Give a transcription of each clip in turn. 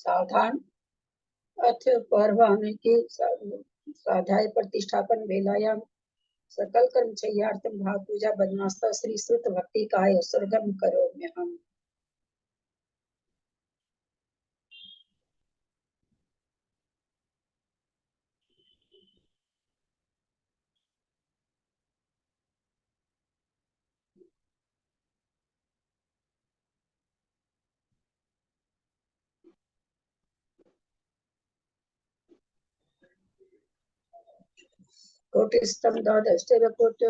सावधान। अथ पर्वाणि के स्वाध्याय प्रतिष्ठापन वेलायां सकल कर्मचर्यार्थं भाव पूजा बदनास्ता श्री श्रुत भक्ति काय स्वर्गम करोम्यहम्। कोटिस्थं द्वादशैव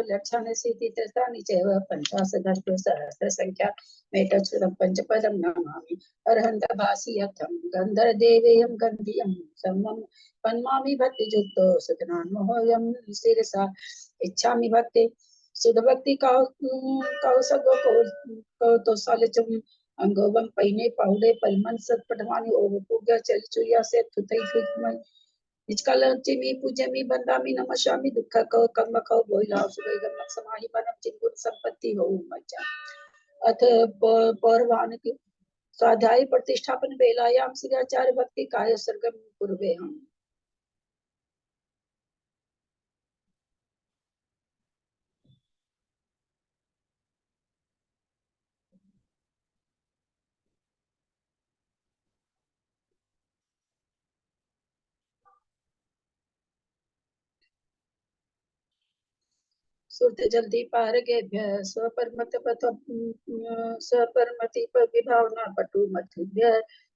लक्षाणि सीतितस्तानि चैव पञ्चाशदष्टो सहस्रसङ्ख्या मेतच्छुरं पञ्चपदं नमामि। अर्हन्तभासियथं गन्धर्देवेयं गन्धियं सम्मं पन्मामि भक्तियुक्तो सुतनान्मोहयं शिरसा इच्छामि भक्ति सुधभक्ति कौसगो कौतोसालचम अंगोबम पैने पाहुले परिमन सत्पटवानी ओवपुग्या चलचुया से थुतई थुतमय निष्कालचिमी पूजमी बंदामी नमस्यामि दुख को कम को बोइला सुगैगम समाहि परम चिंगुण संपत्ति हो मज्जा। अथ पौर्वान के स्वाध्याय प्रतिष्ठापन वेलायाम श्री आचार्य भक्ति काय सर्गम पूर्वे हम। सुरत जल्दी पार गेभ्य स्वपरमत पथ स्वपरमति विभावना पटु मथुभ्य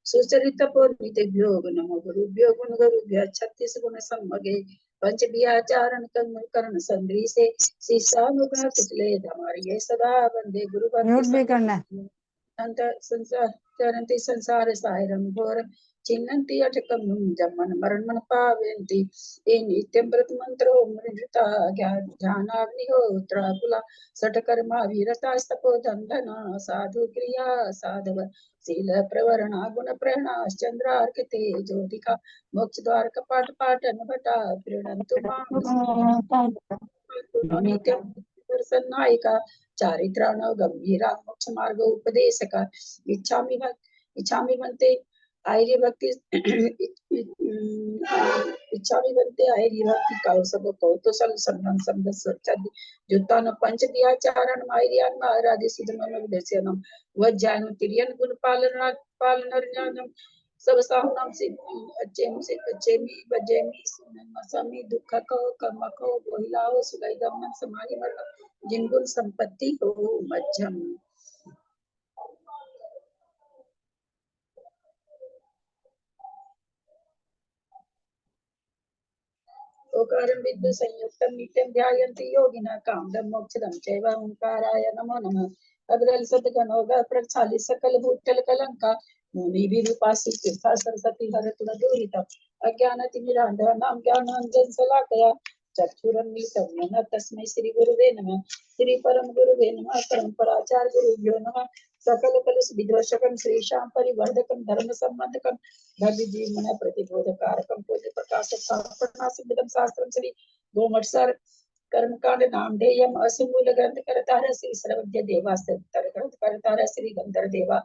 सुचरित पूर्णितेभ्यो नमो गुरुभ्यो गुण गुरुभ्य 36 गुण सम्मगे पंच विचारण कर्ण संग्री से शीशानुगा कुचले धमारिये सदा वंदे गुरु अंत संसारंति संसार सायरम घोर चिन्नन्ति अटकम जमन मरण मन पावयन्ति ये नित्यं व्रत मंत्रो मृता ध्यानाग्निहोत्र कुला सठकर्मा वीरता स्तपो दंडना साधु क्रिया साधव शील प्रवरणा गुण प्रहणाश्चंद्रार्कते ज्योतिका मोक्ष द्वार कपाट पाटन भटा प्रीणन्तु मां नित्यं दर्शनायिका चारित्राण गंभीरा मोक्ष मार्ग उपदेशका इच्छामि बनते आर्य भक्ति इच्छामि बनते आर्य भक्ति कौसब कौतुसल संबंध शब्द सच्चद जुतान पंच विचारण मायरियान आराध्य सिद्धमन विदेशनम वज्जान तिरियन गुण पालनज्ञानम सब साहुनाम से अच्छेमी बजेमी मसामी दुख को कम को बोहिलाओ सुगैदम समाधि मर जिनगुण संपत्ति हो मध्यम। ओकारं विद्यु संयुक्तं नित्यं ध्यायन्ति योगिनः कामदं मोक्षदं चैव ओंकाराय नमो नमः। अग्रल सतगणोगा प्रक्षालि सकल भूतल कलंका मुनि विरूपासी तीर्था सरस्वती हरतु दूरिता अज्ञानतिमिरान्धनां ज्ञानाञ्जन शलाकया चक्षुरुन्मीलितं येन तस्मै श्री गुरुवे नमः। श्री परम गुरुवे नमः। परम्पराचार्य गुरुभ्यो नमः। सकल कलश विध्वंसकं श्रीशां परिवर्धकं धर्म संबंधकं भव्य जीवन प्रतिबोधकारकं पूज्य प्रकाशकं शास्त्रं श्री गोमठसर कर्मकांड नामधेयम असिमूल ग्रंथ करतार श्री सर्वज्ञ देवास्तर ग्रंथ करतार श्री गंधर्व देवा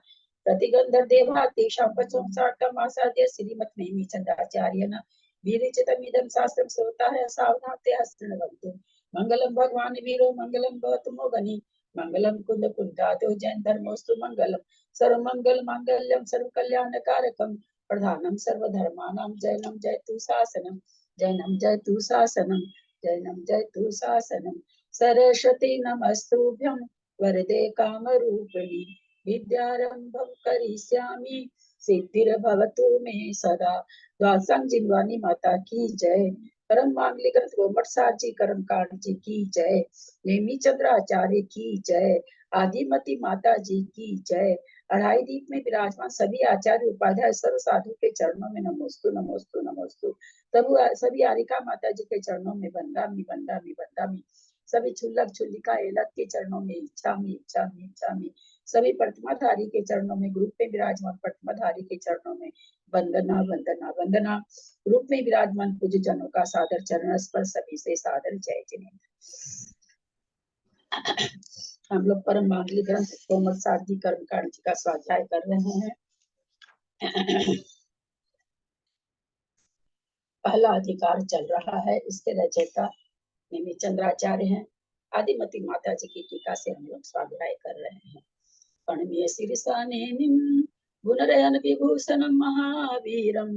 प्रतिगंधर देवा तेषां पचोंसाटमासाद्य श्रीमत् नेमिचंद्राचार्येण विरचितमिदं शास्त्रं श्रोताः सावधानतया शृण्वन्तु। मंगलम भगवान वीरो मंगलम भवतु मोगनि मंगलम कुंद कुंदातो जैन धर्मोस्तु मंगलम सर्वमंगल मांगल्यम सर्वकल्याणकारकम प्रधानम सर्वधर्मानां जैनम जयतु शासनम जैनम जयतु शासनम जैनम जयतु शासनम। सरस्वती नमस्तुभ्यं वरदे कामरूपिणी विद्यारंभं करिष्यामि सिद्धिर्भवतु मे सदा। द्वादशं जिन्वानी माता की जय। परम मांगलिक ग्रंथ गोमठ सार जी कर्मकांड जी की जय। नेमी चंद्राचार्य की जय। आदिमती माता जी की जय। अढ़ाई दीप में विराजमान सभी आचार्य उपाध्याय सर्व साधु के चरणों में नमोस्तु नमोस्तु नमोस्तु। सभी आरिका माता जी के चरणों में बंदामी बंदामी बंदामी। सभी छुल्लक छुल्लिका एलत के चरणों में इच्छामी इच्छामी इच्छामी। सभी प्रतिमाधारी के चरणों में ग्रुप में विराजमान प्रतिमाधारी के चरणों में वंदना वंदना वंदना। रूप में विराजमान पूज्य जनों का सादर चरण स्पर्श सभी से सादर जय जिनेन्द्र। हम लोग परम मांगलिक ग्रंथ गोमठ सार जी कर्मकांड जी का स्वाध्याय कर रहे हैं। पहला अधिकार चल रहा है। इसके रचयिता निमि चंद्राचार्य हैं। आदिमती माता जी की टीका से हम लोग स्वाध्याय कर रहे हैं। पणमीय शीर्षानेमिं गुणरयन विभूषणं महावीरं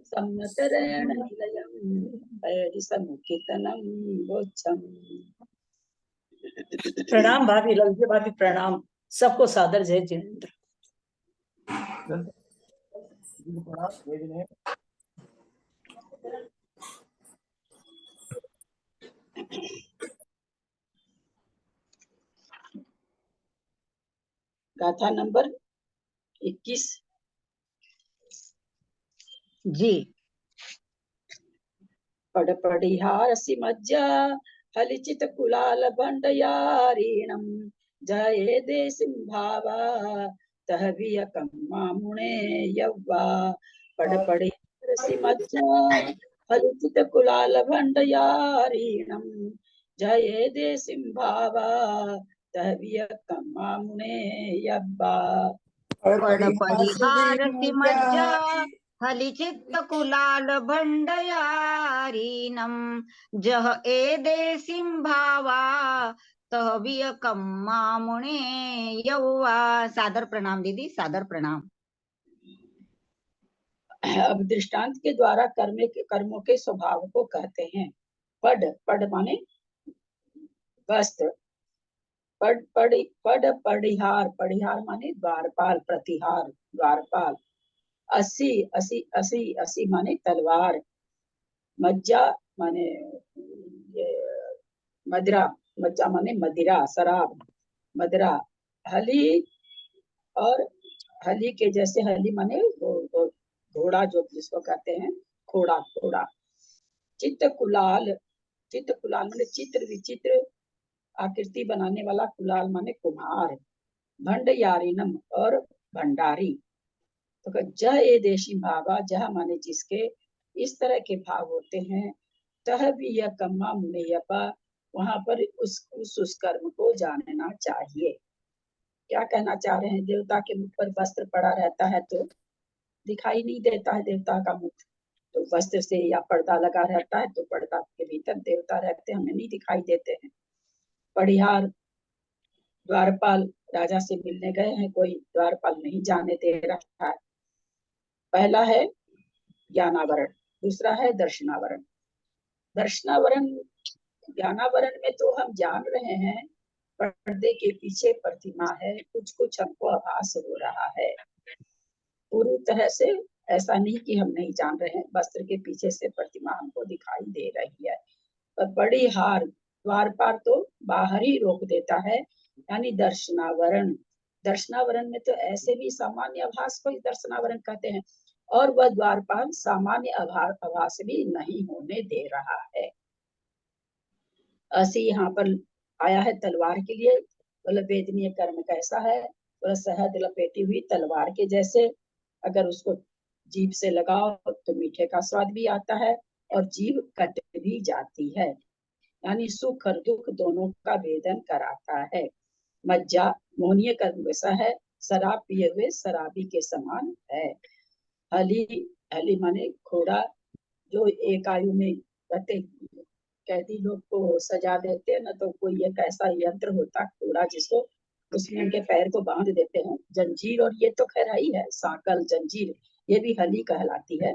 सम्यतरेण निलयं पैरिसमुत्थितनं बोच्छम्। प्रणाम भाभी, लगे भाभी प्रणाम। सबको सादर जय जिनेंद्र। गाथा नंबर 21 जी। पड़ पड़िहारसि मज्जा हलिचित कुलाल भंडयारीणम जये देसिं भावा तह वियकम्मा मुने यव्वा। पड़ पड़िहारसि मज्जा हलिचित कुलाल भंडयारीणम जये देसिं भावा तह वियकम्मा मुने यव्वा। पड़पड़िहारसि मज्जा हलिचित्त कुलाल भंडयारीनम जह एदेसिं भावा तह वियकम्मा मुने यौवा। सादर प्रणाम दीदी, सादर प्रणाम। अब दृष्टांत के द्वारा कर्मों के स्वभाव को कहते हैं। पड पड माने वस्त्र, पड पड़िहार, पड़िहार माने द्वारपाल, प्रतिहार, द्वारपाल। असी असी असी असी माने तलवार। मज्जा माने मदिरा, मज्जा माने मदिरा, शराब, मदिरा। हली और हली के जैसे, हली माने घोड़ा जो जिसको कहते हैं घोड़ा, घोड़ा। चित्त कुलाल, चित्त कुलाल माने चित्र विचित्र आकृति बनाने वाला, कुलाल माने कुम्हार। भंडयारिनम और भंडारी। तो जह ए देशी भावा, जह माने जिसके इस तरह के भाव होते हैं। तह भी यह कम्मा मुनियपा, वहां पर उस कर्म को जानना चाहिए। क्या कहना चाह रहे हैं? देवता के मुख पर वस्त्र पड़ा रहता है तो दिखाई नहीं देता है देवता का मुख, तो वस्त्र से, या पर्दा लगा रहता है तो पर्दा के भीतर देवता रहते हैं, हमें नहीं दिखाई देते हैं। पड़िहार, द्वारपाल, राजा से मिलने गए हैं, कोई द्वारपाल नहीं जाने दे रहा है। पहला है ज्ञानावरण, दूसरा है दर्शनावरण। दर्शनावरण, ज्ञानावरण में तो हम जान रहे हैं पर्दे के पीछे प्रतिमा है, कुछ कुछ हमको आभास हो रहा है। पूरी तरह से ऐसा नहीं कि हम नहीं जान रहे हैं, वस्त्र के पीछे से प्रतिमा हमको दिखाई दे रही है। पर बड़ी हार, द्वारपाल तो बाहर ही रोक देता है, यानी दर्शनावरण। दर्शनावरण में तो ऐसे भी सामान्य आभास को दर्शनावरण कहते हैं, और वह द्वारपाल सामान्य आभास भी नहीं होने दे रहा है। ऐसे यहाँ पर आया है तलवार के लिए। बोले वेदनीय कर्म कैसा है? बोले शहद लपेटी हुई तलवार के जैसे। अगर उसको जीभ से लगाओ तो मीठे का स्वाद भी आता है और जीभ कट भी जाती है, यानी सुख और दुख दोनों का वेदन कराता है। मज्जा, मोहनीय कर्म वैसा है, शराब पिए हुए शराबी के समान है। हली, हली माने घोड़ा, जो एक आयु में रहते कैदी लोग को सजा देते हैं ना, तो कोई एक ऐसा यंत्र होता है घोड़ा, जिसको उसमें उनके पैर को बांध देते हैं। जंजीर, और ये तो खैर ही है, साकल जंजीर, ये भी हली कहलाती है।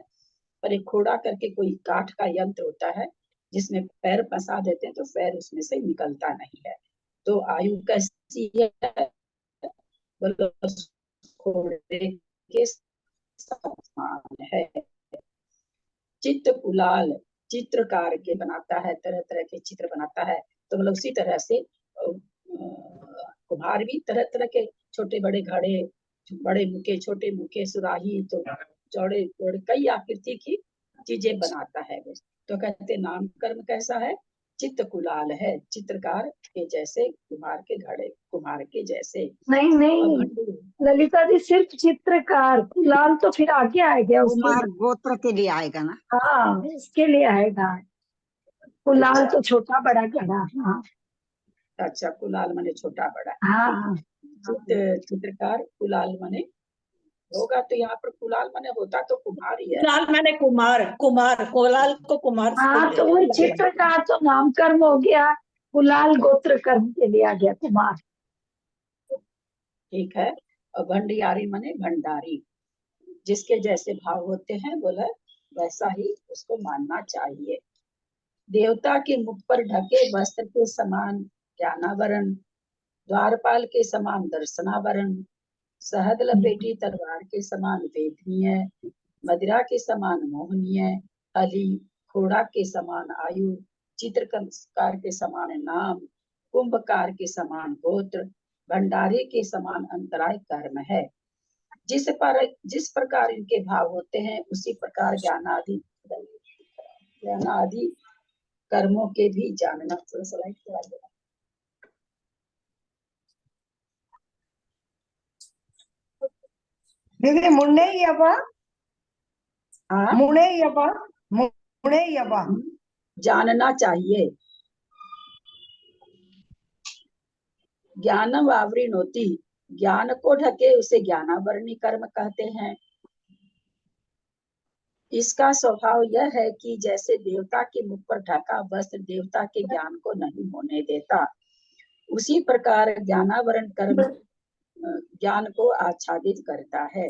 पर एक घोड़ा करके कोई काठ का यंत्र होता है, जिसमें पैर फंसा देते हैं तो पैर उसमें से निकलता नहीं है। तो आयु कैसी है? घोड़े के समान है। चित्त कुलाल, चित्रकार के बनाता है, तरह तरह के चित्र बनाता है। तो मतलब उसी तरह से कुम्हार भी तरह तरह के छोटे बड़े घड़े, बड़े मुके, छोटे मुके, सुराही, तो चौड़े चौड़े कई आकृति की चीजें बनाता है वो। तो कहते नाम कर्म कैसा है? चित्त कुलाल है, चित्रकार के जैसे, कुम्हार के घड़े, कुम्हार के जैसे। नहीं नहीं ललिता जी, सिर्फ चित्रकार, कुलाल तो फिर आगे आएगा कुमार गोत्र के लिए आएगा ना। हाँ, उसके लिए आएगा। कुलाल तो छोटा बड़ा घड़ा। हाँ अच्छा, कुलाल माने छोटा बड़ा। हाँ। चित्रकार, कुलाल माने होगा तो यहाँ पर कुलाल माने होता तो कुम्हार ही है। कुलाल मैंने कुमार, कुमार कोलाल को कुमार से हाँ, तो वो ले- चित्रकार तो नाम कर्म हो गया, कुलाल गोत्र कर्म के लिए आ गया कुमार। ठीक है। और भंडियारी माने भंडारी, जिसके जैसे भाव होते हैं बोला वैसा ही उसको मानना चाहिए। देवता के मुख पर ढके वस्त्र के समान ज्ञानावरण, द्वारपाल के समान दर्शनावरण, शहद लपेटी तलवार के समान वेदनीय, मदिरा के समान मोहनीय, अली घोड़ा के समान आयु, चित्रकार के समान नाम, कुंभकार के समान गोत्र, भंडारे के समान अंतराय कर्म है। जिस प्रकार इनके भाव होते हैं उसी प्रकार ज्ञानादि कर्मों के भी जानना। थोड़ा सा लाइट करा देना। दीदी मुन्नेय्यप्पा हाँ, मुन्नेय्यप्पा मुन्नेय्यप्पा जानना चाहिए। ज्ञानम आवृणोति, ज्ञान को ढके उसे ज्ञानावरणी कर्म कहते हैं। इसका स्वभाव यह है कि जैसे देवता के मुख पर ढका वस्त्र देवता के ज्ञान को नहीं होने देता, उसी प्रकार ज्ञानावरण कर्म ज्ञान को आच्छादित करता है,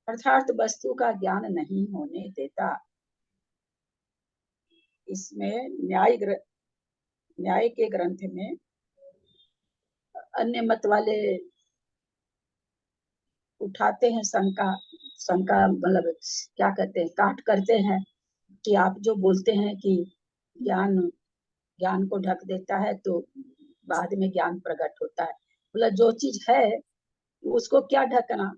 अर्थात वस्तु का ज्ञान नहीं होने देता। इसमें न्याय के ग्रंथ में अन्य मत वाले उठाते हैं शंका मतलब क्या कहते हैं, काट करते हैं कि आप जो बोलते हैं कि ज्ञान को ढक देता है तो बाद में ज्ञान प्रकट होता है। बोला जो चीज है उसको क्या ढकना,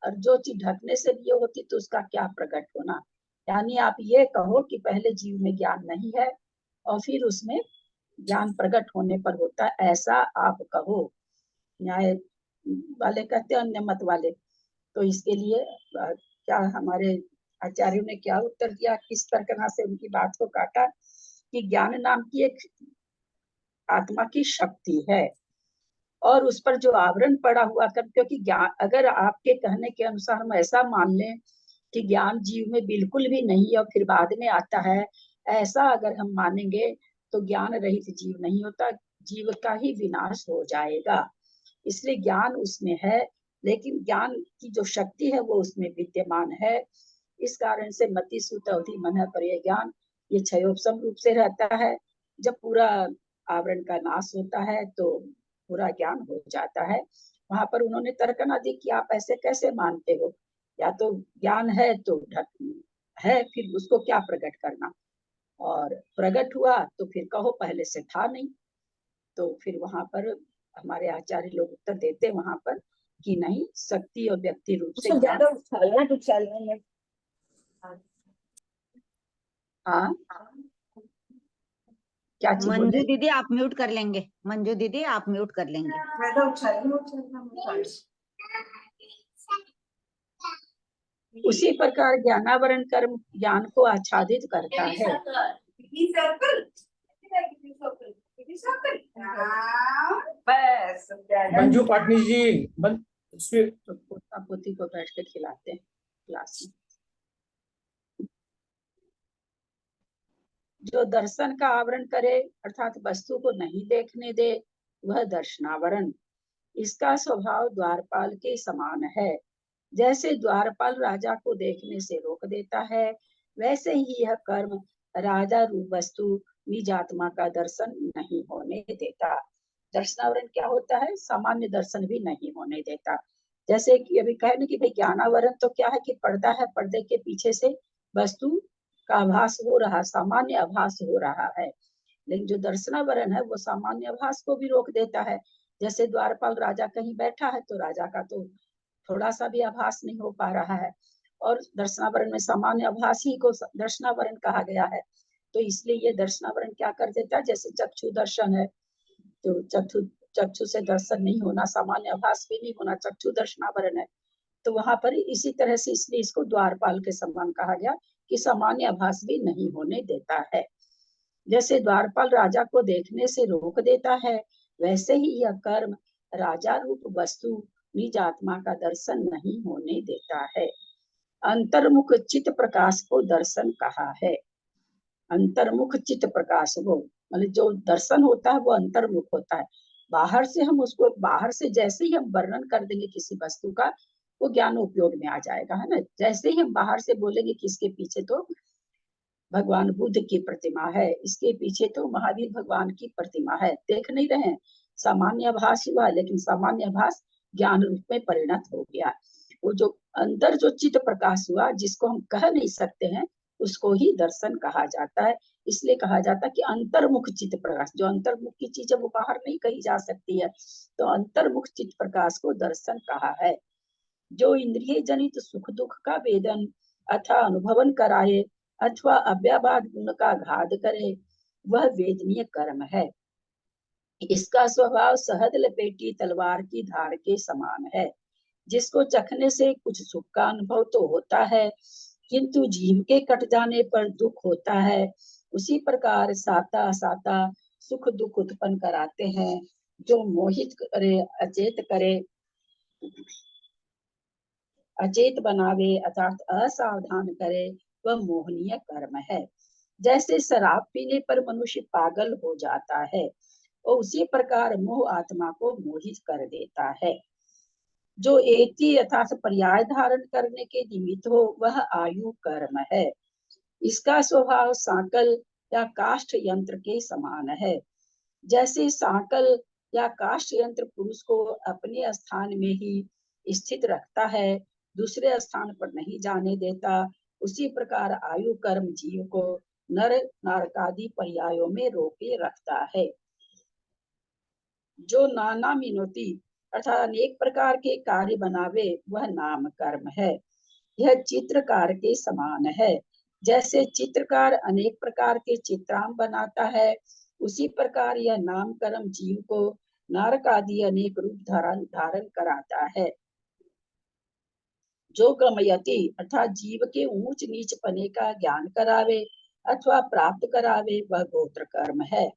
और जो चीज ढकने से भी होती तो उसका क्या प्रकट होना। यानी आप ये कहो कि पहले जीव में ज्ञान नहीं है और फिर उसमें ज्ञान प्रकट होने पर होता है, ऐसा आप कहो। न्याय वाले कहते हैं, अन्य मत वाले। तो इसके लिए क्या हमारे आचार्यों ने क्या उत्तर दिया, किस तरह से उनकी बात को काटा कि ज्ञान नाम की एक आत्मा की शक्ति है और उस पर जो आवरण पड़ा हुआ कर, क्योंकि ज्ञान अगर आपके कहने के अनुसार हम ऐसा मान लें कि ज्ञान जीव में बिल्कुल भी नहीं और फिर बाद में आता है, ऐसा अगर हम मानेंगे तो ज्ञान रहित जीव नहीं होता, जीव का ही विनाश हो जाएगा। इसलिए ज्ञान उसमें है, लेकिन ज्ञान की जो शक्ति है वो उसमें विद्यमान है। इस कारण से मति सुत अवधि मन पर ज्ञान ये क्षयोपम रूप से रहता है। जब पूरा आवरण का नाश होता है तो पूरा ज्ञान हो जाता है। वहां पर उन्होंने तर्कना दी कि आप ऐसे कैसे मानते हो, या तो ज्ञान है तो है, फिर उसको क्या प्रकट करना, और प्रकट हुआ तो फिर कहो पहले से था नहीं। तो फिर वहां पर हमारे आचार्य लोग उत्तर देते वहां पर कि नहीं, शक्ति और व्यक्ति रूप से उसको ज्ञान। ज्यादा उछालना है। हाँ, क्या चीज मंजू बोले? दीदी आप म्यूट कर लेंगे, मंजू दीदी आप म्यूट कर लेंगे। उसी प्रकार ज्ञानावरण कर्म ज्ञान को आच्छादित करता है। मंजू पाटनी जी तो पोता पोती को बैठ के खिलाते हैं क्लास में। जो दर्शन का आवरण करे अर्थात वस्तु को नहीं देखने दे, वह दर्शनावरण। इसका स्वभाव द्वारपाल के समान है। जैसे द्वारपाल राजा को देखने से रोक देता है, वैसे ही यह कर्म राजा रूप वस्तु निज आत्मा का दर्शन नहीं होने देता। दर्शनावरण क्या होता है? सामान्य दर्शन भी नहीं होने देता। जैसे कि अभी कहे ना कि भाई ज्ञानावरण तो क्या है कि पर्दा है, पर्दे के पीछे से वस्तु का आभास हो रहा, सामान्य आभास हो रहा है। लेकिन जो दर्शनावरण है वो सामान्य आभास को भी रोक देता है। जैसे द्वारपाल राजा कहीं बैठा है तो राजा का तो थोड़ा सा भी आभास नहीं हो पा रहा है, और दर्शनावरण में सामान्य आभास ही को दर्शनावरण कहा गया है। तो इसलिए ये दर्शनावरण क्या कर देता है, जैसे चक्षु दर्शन है तो चक्षु से दर्शन नहीं होना, सामान्य आभास भी नहीं होना, चक्षु दर्शनावरण है। तो वहां पर इसी तरह से इसलिए इसको द्वारपाल के समान कहा गया कि सामान्य आभास भी नहीं होने देता है। जैसे द्वारपाल राजा को देखने से रोक देता है, वैसे ही यह कर्म राजा रूप वस्तु निज आत्मा का दर्शन नहीं होने देता है। अंतर्मुख चित्त प्रकाश को दर्शन कहा है। अंतर्मुख चित्त प्रकाश वो मतलब जो दर्शन होता है वो अंतर्मुख होता है। बाहर से हम उसको, बाहर से जैसे ही हम वर्णन कर देंगे किसी वस्तु का, वो ज्ञान उपयोग में आ जाएगा, है ना। जैसे ही हम बाहर से बोलेंगे कि इसके पीछे तो भगवान बुद्ध की प्रतिमा है, इसके पीछे तो महावीर भगवान की प्रतिमा है, देख नहीं रहे हैं, सामान्य आभास हुआ, लेकिन सामान्य आभास ज्ञान रूप में परिणत हो गया। वो जो अंदर जो चित्त प्रकाश हुआ, जिसको हम कह नहीं सकते हैं, उसको ही दर्शन कहा जाता है। इसलिए कहा जाता है कि अंतर्मुख चित्त प्रकाश, जो अंतर्मुख की चीज है वो बाहर नहीं कही जा सकती है, तो अंतर्मुख चित्त प्रकाश को दर्शन कहा है। जो इंद्रिय जनित सुख दुख का वेदन अथवा अनुभवन कराए अथवा अव्याबाद गुण का घात करे, वह वेदनीय कर्म है। इसका स्वभाव सहद लपेटी तलवार की धार के समान है, जिसको चखने से कुछ सुख का अनुभव तो होता है, किंतु जीव के कट जाने पर दुख होता है। उसी प्रकार साता साता सुख दुख उत्पन्न कराते हैं। जो मोहित करे, अचेत करे, अचेत बनावे अर्थात असावधान करे, वह मोहनीय कर्म है। जैसे शराब पीने पर मनुष्य पागल हो जाता है, और उसी प्रकार मोह आत्मा को मोहित कर देता है। जो एति अर्थात पर्याय धारण करने के निमित्त हो, वह आयु कर्म है। इसका स्वभाव सांकल या काष्ठ यंत्र के समान है। जैसे सांकल या काष्ठ यंत्र पुरुष को अपने स्थान में ही स्थित रखता है, दूसरे स्थान पर नहीं जाने देता, उसी प्रकार आयु कर्म जीव को नर नारकादि पर्यायों में रोके रखता है। जो नाना मिनोती अर्थात अनेक प्रकार के कार्य बनावे, वह नाम कर्म है। यह चित्रकार के समान है। जैसे चित्रकार अनेक प्रकार के चित्रांश बनाता है, उसी प्रकार यह नाम कर्म जीव को नारक आदि अनेक रूप धारण कराता है। जो गमयति अर्थात जीव के ऊंच नीच पने का ज्ञान करावे अथवा प्राप्त करावे, वह गोत्र कर्म है।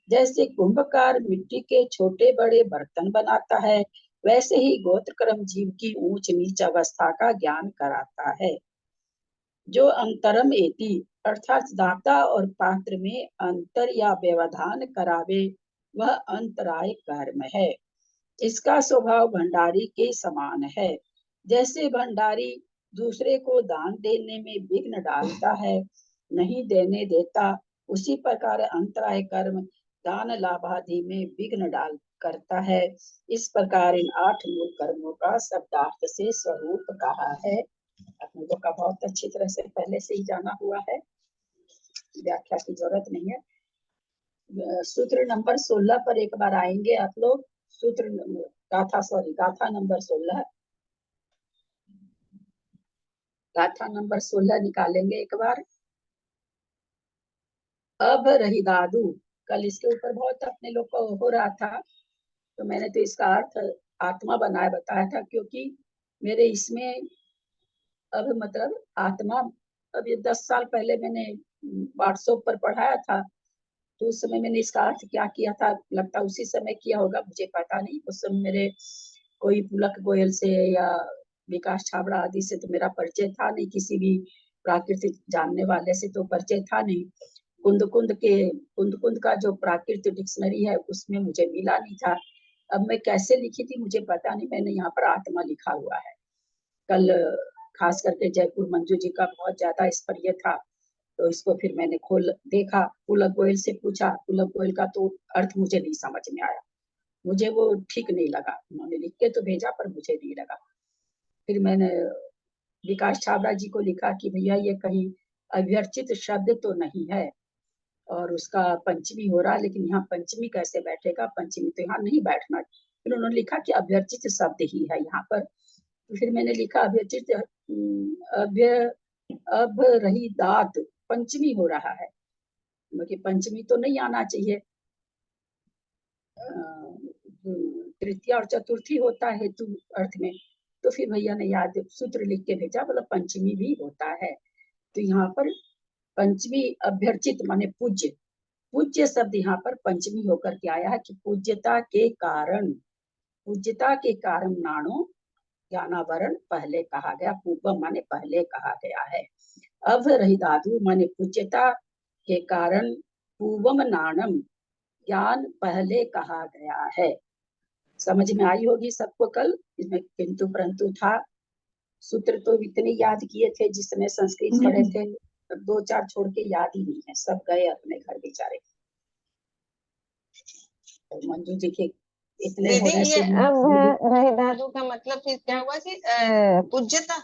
जैसे कुंभकार मिट्टी के छोटे बड़े बर्तन बनाता है, वैसे ही गोत्र कर्म जीव की ऊंच नीच अवस्था का ज्ञान कराता है। जो अंतरम एति अर्थात दाता और पात्र में अंतर या व्यवधान करावे, वह अंतराय कर्म है। इसका स्वभाव भंडारी के समान है। जैसे भंडारी दूसरे को दान देने में विघ्न डालता है, नहीं देने देता, उसी प्रकार अंतराय कर्म दान लाभादि में विघ्न डाल करता है। इस प्रकार इन 8 मूल कर्मों का शब्दार्थ से स्वरूप कहा है। अपने लोग का बहुत अच्छी तरह से पहले से ही जाना हुआ है, व्याख्या की जरूरत नहीं है। सूत्र नंबर 16 पर एक बार आएंगे आप लोग। सूत्र गाथा नंबर 16, गाथा नंबर 16 निकालेंगे एक बार। अब रही दादू, कल इसके ऊपर बहुत अपने लोग को हो रहा था, तो मैंने तो इसका अर्थ आत्मा बनाए बताया था, क्योंकि मेरे इसमें अब मतलब आत्मा, अब ये 10 साल पहले मैंने व्हाट्सएप पर पढ़ाया था, तो उस समय मैंने इसका अर्थ क्या किया था, लगता उसी समय किया होगा, मुझे पता नहीं। उस समय मेरे कोई पुलक गोयल से या विकास छाबड़ा आदि से तो मेरा परिचय था नहीं, किसी भी प्राकृतिक जानने वाले से तो परिचय था नहीं। कुंद का जो प्राकृतिक डिक्शनरी है उसमें मुझे मिला नहीं था। अब मैं कैसे लिखी थी मुझे पता नहीं, मैंने यहाँ पर आत्मा लिखा हुआ है। कल खास करके जयपुर मंजू जी का बहुत ज्यादा इस पर यह था, तो इसको फिर मैंने खोल देखा, पुलक गोयल से पूछा, पुलक गोयल का तो अर्थ मुझे नहीं समझ में आया, मुझे वो ठीक नहीं लगा। उन्होंने लिख के तो भेजा पर मुझे नहीं लगा। फिर मैंने विकास छाबड़ा जी को लिखा कि भैया ये कहीं अव्यर्चित शब्द तो नहीं है, और उसका पंचमी हो रहा, लेकिन यहाँ पंचमी कैसे बैठेगा, पंचमी तो यहाँ नहीं बैठना। फिर उन्होंने लिखा कि अव्यर्चित शब्द ही है यहाँ पर। फिर मैंने लिखा अव्यर्चित अब रही दात, पंचमी हो रहा है, क्योंकि पंचमी तो नहीं आना चाहिए, तृतीया और चतुर्थी होता है हेतु अर्थ में। तो फिर भैया ने याद सूत्र लिख के भेजा, बोला पंचमी भी होता है। तो यहाँ पर पंचमी अभ्यर्चित माने पूज्य, पूज्य शब्द यहाँ पर पंचमी होकर के आया है कि पूज्यता के कारण, पूज्यता के कारण नाणो ज्ञानावरण पहले कहा गया। पूर्वम माने पहले कहा गया है। अब रही धातु माने पूज्यता के कारण पूर्वम नाणम ज्ञान पहले कहा गया है। समझ में आई होगी सबको कल। इसमें किंतु परंतु था। सूत्र तो इतने याद किए थे जिस समय संस्कृत पढ़े थे, दो चार छोड़ के याद ही नहीं है, सब गए अपने घर बेचारे। तो मंजू जी के इतने दीदी होने ये से अब रहे दादू का मतलब फिर क्या हुआ कि पूज्यता,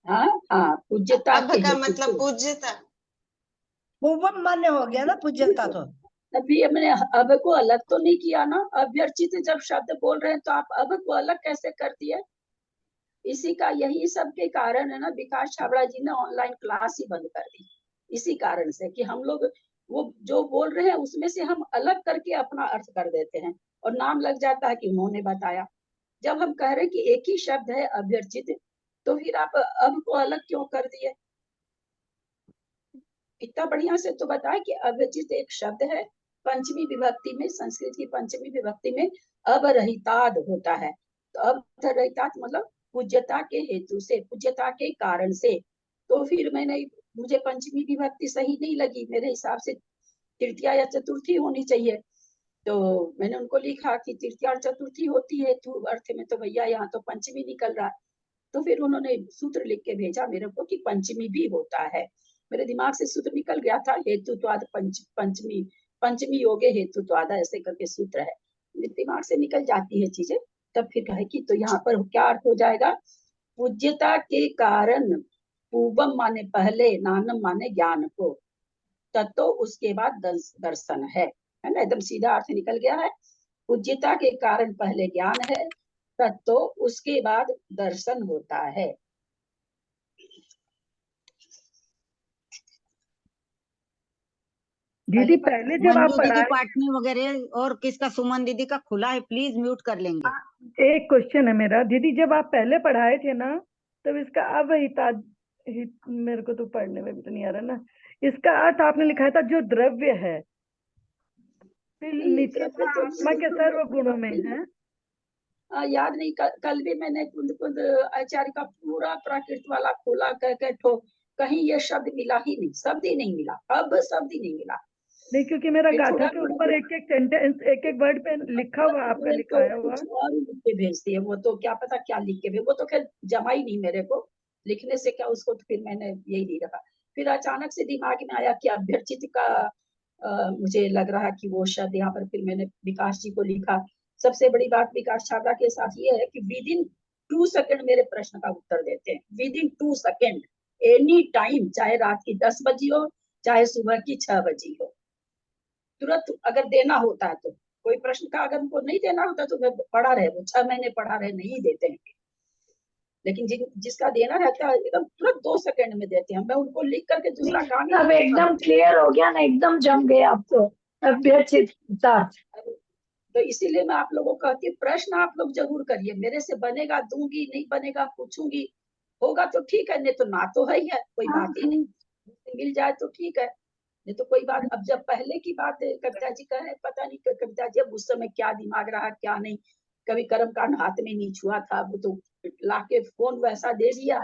हाँ हाँ पूज्यता अब के का हेतु मतलब से। पूज्यता। पूर्वम मान्य हो गया ना पूज्यता तो। अभी हमने अब को अलग तो नहीं किया ना। अभ्यर्चित जब शब्द बोल रहे हैं तो आप अब को अलग कैसे कर दिए? इसी का यही सब के कारण है ना, विकास छाबड़ा जी ने ऑनलाइन क्लास ही बंद कर दी। इसी कारण से कि हम लोग वो जो बोल रहे हैं उसमें से हम अलग करके अपना अर्थ कर देते हैं और नाम लग जाता है कि उन्होंने बताया। जब हम कह रहे हैं कि एक ही शब्द है अभ्यर्चित, तो फिर आप अब को अलग क्यों कर दिए? इतना बढ़िया से तो बताया कि अभ्यर्चित एक शब्द है, पंचमी विभक्ति में, संस्कृत की पंचमी विभक्ति में अवरहिताद होता है। तो अवरहिताद मतलब पूज्यता के हेतु से, पूज्यता के कारण से। तो फिर मुझे पंचमी विभक्ति सही नहीं लगी, मेरे हिसाब से तृतीया या चतुर्थी होनी चाहिए। तो मैंने उनको लिखा कि तृतीया और चतुर्थी होती है हेतु अर्थ में, तो भैया यहाँ तो पंचमी निकल रहा है। तो फिर उन्होंने सूत्र लिख के भेजा मेरे को कि पंचमी भी होता है। मेरे दिमाग से सूत्र निकल गया था, हेतुत्वाद पंचमी, पंचमी योगे हेतुत्वाद, ऐसे करके सूत्र है, दिमाग से निकल जाती है चीजें। तब फिर कहे कि तो यहाँ पर क्या अर्थ हो जाएगा? पूज्यता के कारण पूर्वम माने पहले, नानम माने ज्ञान को, तत्तो उसके बाद दर्शन है ना, एकदम सीधा अर्थ निकल गया है। पूज्यता के कारण पहले ज्ञान है, तत्तो उसके बाद दर्शन होता है। दीदी पहले जब आप मंजू दीदी पढ़ाए, पाटनी वगैरह और किसका, सुमन दीदी का खुला है, प्लीज म्यूट कर लेंगे। एक क्वेश्चन है मेरा दीदी, जब आप पहले पढ़ाए थे ना तब इसका मेरे को तो पढ़ने में भी तो नहीं आ रहा ना, इसका अर्थ आपने लिखा था जो द्रव्य है, फिर नीचे द्रव्य तो आत्मा के सर्व गुणों में है। याद नहीं, कल भी मैंने कुंद कुंद आचार्य का पूरा प्राकृत वाला खोला कह कहीं ये शब्द मिला ही नहीं, शब्द ही नहीं मिला, अब शब्द ही नहीं मिला। नहीं, क्योंकि मेरा फिर गाथा थोड़ा के ऊपर एक एक सेंटेंस, एक एक वर्ड पे लिखा हुआ, आपका तो लिखाया हुआ। कुछ और लिख के भेजती है वो, तो क्या पता क्या लिख के भेज, वो तो खैर जमा ही नहीं मेरे को, लिखने से क्या उसको, तो फिर मैंने यही नहीं रखा। फिर अचानक से दिमाग में आया कि अभ्यर्चित का मुझे लग रहा कि वो शब्द यहाँ पर, फिर मैंने विकास जी को लिखा। सबसे बड़ी बात विकास छात्रा के साथ ये है कि विद इन 2 सेकंड मेरे प्रश्न का उत्तर देते हैं, with in 2 second, any time, चाहे रात की 10 बजी हो चाहे सुबह की 6 बजी हो, तुरंत अगर देना होता है तो। कोई प्रश्न का अगर उनको नहीं देना होता तो पढ़ा रहे, वो 6 महीने पढ़ा रहे, नहीं देते हैं। लेकिन जिसका देना रहता है एकदम तुरंत 2 सेकंड में देते हैं। मैं उनको लिख करके दूसरा काम अब एकदम क्लियर हो गया ना, एकदम जम गए आप तो अभ्यर्चितता। तो इसीलिए मैं आप लोगों को कहती हूँ प्रश्न आप लोग जरूर करिए, मेरे से बनेगा दूंगी, नहीं बनेगा पूछूंगी, होगा तो ठीक है, नहीं तो ना तो है ही है, कोई बात ही नहीं, मिल जाए तो ठीक है, नहीं तो कोई बात। अब जब पहले की बात कविता जी का है, पता नहीं कविता जी अब उस समय क्या दिमाग रहा क्या नहीं, कभी कर्म कांड हाथ में नहीं छुआ था, वो तो लाके फोन वैसा दे दिया,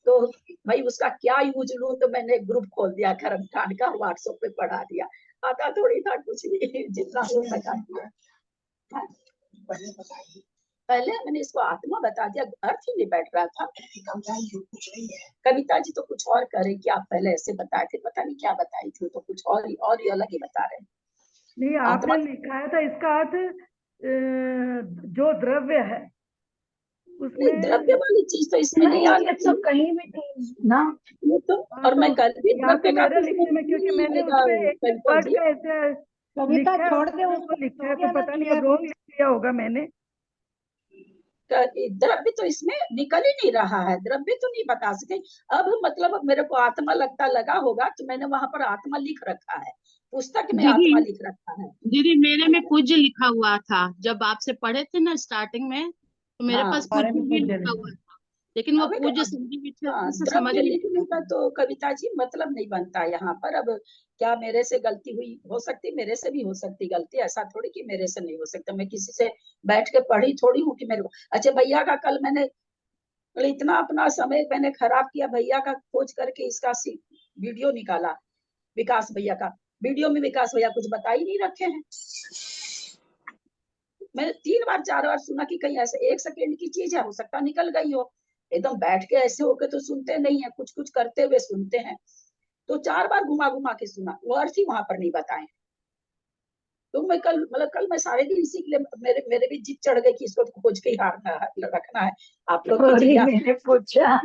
तो भाई उसका क्या यूज लूं, तो मैंने ग्रुप खोल दिया कर्म कांड का, व्हाट्सएप पे पढ़ा दिया, आता थोड़ी था कुछ नहीं, जितना हो सका दिया। पहले मैंने इसको आत्मा बता दिया, अर्थ ही नहीं बैठ रहा था। कविता जी तो कुछ और करे कि आप पहले ऐसे बताए थे, पता नहीं क्या बताई थी, तो कुछ और ही अलग ही बता रहे हैं। नहीं, आपने लिखाया था इसका अर्थ जो द्रव्य है उसमें, द्रव्य वाली चीज तो इसमें नहीं आ तो कहीं भी नहीं ना। ये तो, और मैं कल भी द्रव्य का मेरे लिखने में, क्योंकि मैंने उसमें एक एक वर्ड का ऐसे कविता लिखा छोड़ दे है, उसको, लिखा है, तो पता नहीं अब रॉन्ग लिख दिया होगा मैंने। द्रव्य तो इसमें निकल ही नहीं रहा है, द्रव्य तो नहीं बता सके। अब मतलब मेरे को आत्मा लगा होगा, तो मैंने वहां पर आत्मा लिख रखा है, पुस्तक में आत्मा लिख रखा है। दीदी मेरे में पूज्य लिखा हुआ था, जब आपसे पढ़े थे ना स्टार्टिंग में, तो मेरे हाँ, पास बारे पूज्य में भी पूज्य लिखा हुआ था। लेकिन वो अब पूज्य अब संधि विच्छेद हाँ, से समझ द्रव्य नहीं लिखने का तो कविता जी मतलब नहीं बनता यहाँ पर। अब क्या मेरे से गलती हुई, हो सकती मेरे से भी हो सकती गलती, ऐसा थोड़ी कि मेरे से नहीं हो सकता। मैं किसी से बैठ के पढ़ी थोड़ी हूँ कि मेरे को। अच्छा भैया का कल मैंने इतना अपना समय मैंने खराब किया, भैया का खोज करके इसका वीडियो निकाला, विकास भैया का। वीडियो में विकास भैया कुछ बता ही नहीं रखे हैं। मैंने 3 बार 4 बार सुना कि कहीं ऐसे 1 सेकंड की चीज है, हो सकता निकल गई हो। एकदम बैठ के ऐसे होके तो सुनते नहीं है, कुछ कुछ करते हुए सुनते हैं। तो 4 बार घुमा घुमा के सुना, वो अर्थ ही वहां पर नहीं बताए। तो मैं कल मतलब कल मैं सारे दिन इसी के लिए मेरे मेरे भी जिद चढ़ गई कि इसको तो खोज के ही रखना है। आप लोग की जिज्ञासा, मैंने पूछा।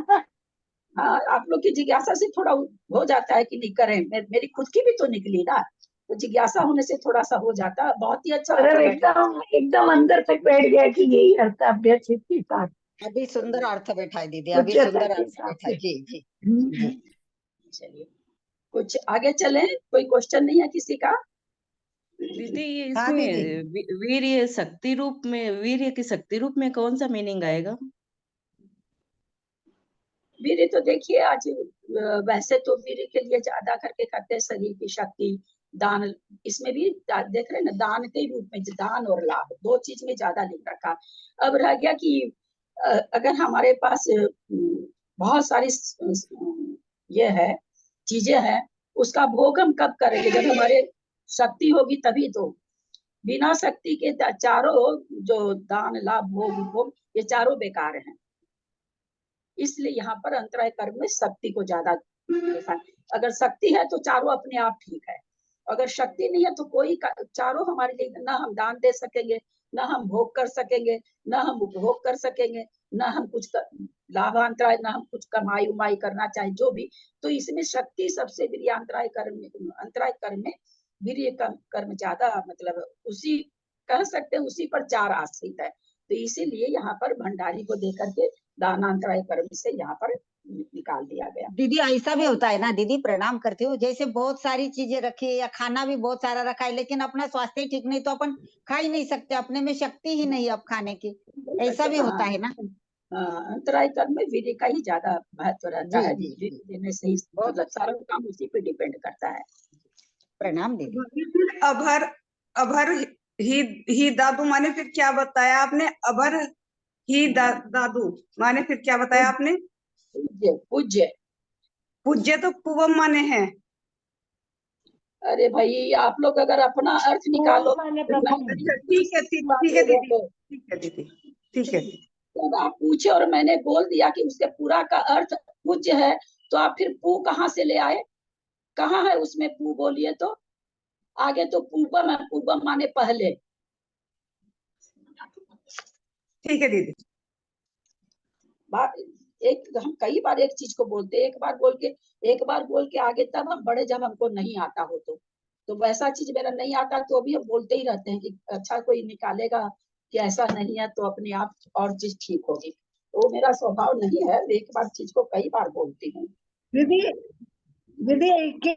हाँ आप लोग की जिज्ञासा से थोड़ा हो जाता है कि नहीं करें। मेरी खुद की भी तो निकली ना, तो जिज्ञासा होने से थोड़ा सा हो जाता है। बहुत ही अच्छा मतलब बैठा। एकदम एकदम अंदर तक बैठ गया कि यही अर्थ अभ्यसित के साथ अभी सुंदर अर्थ बैठा है दीदी, अभी उच्चता सुंदर के अर्थ हिसाब बैठा है। से। जी जी हम्म। जी। चलिए कुछ आगे चलें, कोई क्वेश्चन नहीं है किसी का? दीदी ये हाँ इसमें दीदी। वीर्य शक्ति रूप में, वीर्य की शक्ति रूप में कौन सा मीनिंग आएगा? वीर्य तो देखिए आज वैसे तो वीर्य के लिए ज्यादा करके कहते हैं शरीर की शक्ति, दान। इसमें भी देख रहे हैं ना, दान के रूप में दान और लाभ, 2 चीज में ज्यादा लिख रखा। अब रह गया कि अगर हमारे पास बहुत सारी ये है चीजें हैं, उसका भोग हम कब करेंगे? जब हमारे शक्ति होगी तभी तो। बिना शक्ति के चारों जो दान लाभ भोग भोग ये चारों बेकार हैं। इसलिए यहाँ पर अंतराय कर्म में शक्ति को ज्यादा देखा। अगर शक्ति है तो चारों अपने आप ठीक है, अगर शक्ति नहीं है तो कोई चारों हमारे लिए ना हम दान दे सकेंगे, ना हम भोग कर सकेंगे, ना हम उपभोग कर सकेंगे, ना हम कुछ लाभांतराय, ना हम कुछ कमाई उमाई करना चाहे जो भी। तो इसमें शक्ति सबसे वीर्यांतराय कर्म में, अंतराय कर्म में वीर्य कर्म ज्यादा, मतलब उसी कह सकते हैं उसी पर 4 आश्रित है। तो इसीलिए यहाँ पर भंडारी को देकर के दानांतराय कर्म से यहाँ पर निकाल दिया गया। दीदी ऐसा भी होता है ना दीदी, प्रणाम करती हूँ, जैसे बहुत सारी चीजें रखी है या खाना भी बहुत सारा रखा है, लेकिन अपना स्वास्थ्य ठीक नहीं तो अपन खा ही नहीं सकते, अपने में शक्ति ही नहीं अब खाने की, ऐसा भी होता है ना। अंतराय कर्म में वीर्य का ही ज्यादा महत्व रहता जी है। जी वीर्य जी। देने से ही बहुत मतलब सारा काम उसी पे डिपेंड करता है। प्रणाम दीदी। अभर, अभर ही दादू माने फिर क्या बताया आपने? अभर ही दादू माने फिर क्या बताया आपने? पूज्य पूज्य। पूज्य तो पूवम माने हैं। अरे भाई आप लोग अगर अपना अर्थ निकालो माने तो प्रथम। अच्छा ठीक है, ठीक है दीदी, ठीक है दीदी, ठीक है। जब आप पूछे और मैंने बोल दिया कि उसके पूरा का अर्थ पूज्य है, तो आप फिर पू कहाँ से ले आए? कहाँ है उसमें पू? बोलिए तो। आगे तो पूर्वम है, पूर्वम माने पहले। ठीक है दीदी। बात एक, हम कई बार एक चीज को बोलते हैं, एक बार बोल के आगे तब हम बड़े, जब हमको नहीं आता हो तो वैसा चीज मेरा नहीं आता तो अभी हम बोलते ही रहते हैं कि अच्छा कोई निकालेगा कि ऐसा नहीं है तो अपने आप और चीज ठीक होगी। तो मेरा स्वभाव नहीं है, एक बार चीज को कई बार बोलती हूँ। दीदी दीदी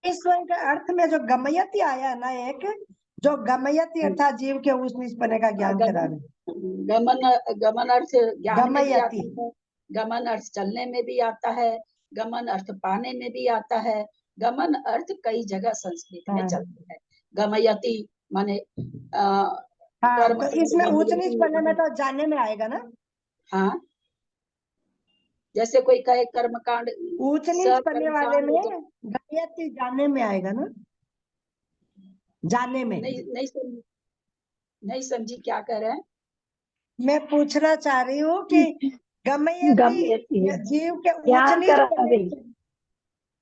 ईश्वर के अर्थ में जो गमयति आया ना, एक जो गमयति अर्थात जीव के ऊंच नीच पने का ज्ञान करावे। गमन, गमन अर्थ ज्ञान में भी आता गमयति। है, गमन अर्थ चलने में भी आता है, गमन अर्थ पाने में भी आता है। गमन अर्थ कई जगह संस्कृत में हाँ चलती है। गमयति माने हाँ, कर्म तो कांड इसमें ऊंच नीच गमयति। पने में तो जाने में आएगा ना। हाँ, जैसे कोई कहे कर्म कांड, ऊंच नीच पने कर्म वाले कांड में गमयति जाने में आएगा ना, जाने में। नहीं समझी क्या कह रहे हैं? मैं पूछना चाह रही हूँ कि गमयति गम्यति है, जीव के ऊंच ज्ञान नीच पने करावे, दो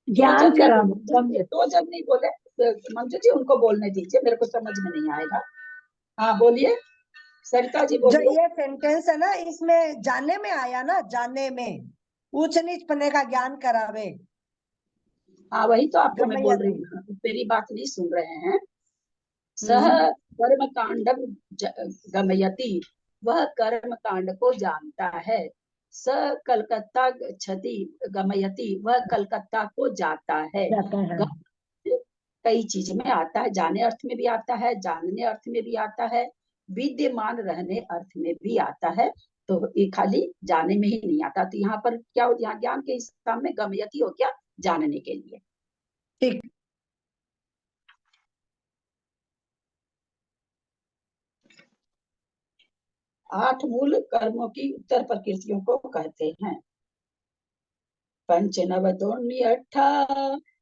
ज्ञान जन नहीं करावे बोले, गम्यति। 2 जन नहीं बोले। मंजू जी उनको बोलने दीजिए, मेरे को समझ में नहीं आएगा। हाँ बोलिए, सरिता जी जो बोलिए। ये सेंटेंस है ना, इसमें जाने में आया ना, जाने में ऊंच नीच पने का ज्ञान करावे। हाँ वही तो आपको मैं बोल रही गमयति। हूँ, मेरी बात नहीं सुन रहे हैं। सह कर्म कांडम गमयति, वह कर्म कांड को जानता है। स कलकत्ता गच्छति गमयति, वह कलकत्ता को जाता है। जाता है। कई चीज में आता है, जाने अर्थ में भी आता है, जानने अर्थ में भी आता है, विद्यमान रहने अर्थ में भी आता है। तो ये खाली जाने में ही नहीं आता। तो यहाँ पर क्या हो, यहाँ ज्ञान के हिसाब में गमयति हो गया जानने के लिए। ठीक। आठ मूल कर्मों की उत्तर प्रकृतियों को कहते हैं। पंच नव दोन्य अट्ठा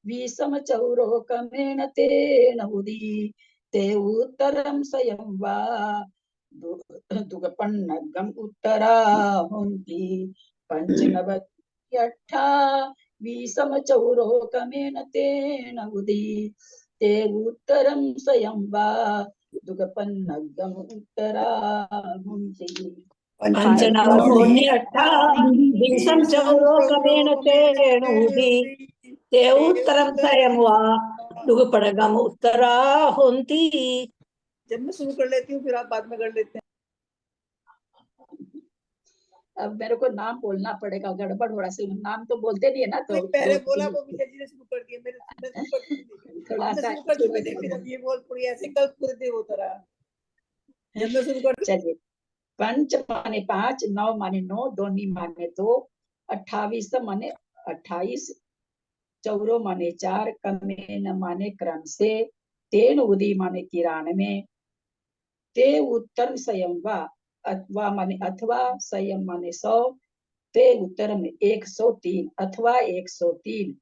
विषम चौरो कमेण तेन उदी ते उत्तरम स्वयं वा दुगपन्नगम उत्तरा हुन्ति। पंच नव अट्ठा विषम चौरो कमेण तेन उदी ते उत्तरम स्वयं वा दुगपन्नगम उत्तरा हुन्ति। पंचनवोन्यट्ठा विषम चौरो कमेण तेन उदी ते उत्तरम स्वयं वा दुगपन्नगम उत्तरा हुन्ति। जब मैं शुरू कर लेती हूँ फिर आप बाद में कर लेते हैं। अब मेरे को नाम बोलना पड़ेगा, गड़बड़ हो रहा है, नाम तो बोलते नहीं है ना, तो पहले बोला वो विजय जी ने शुरू कर दिया, मेरे थोड़ा सा शुरू कर चुके थे, फिर अब ये बोल पड़ी ऐसे कल पूरे दिन होता रहा। जब मैं शुरू कर चलिए, पंच माने 5, नौ माने 9, दोनी माने 2, 28 माने 28, चौरो माने 4, कमेन माने क्रम से, तेन उदी माने 93, ते उत्तर संयम अथवा माने अथवा, संयम माने 100, ते उत्तर में 103 अथवा 103,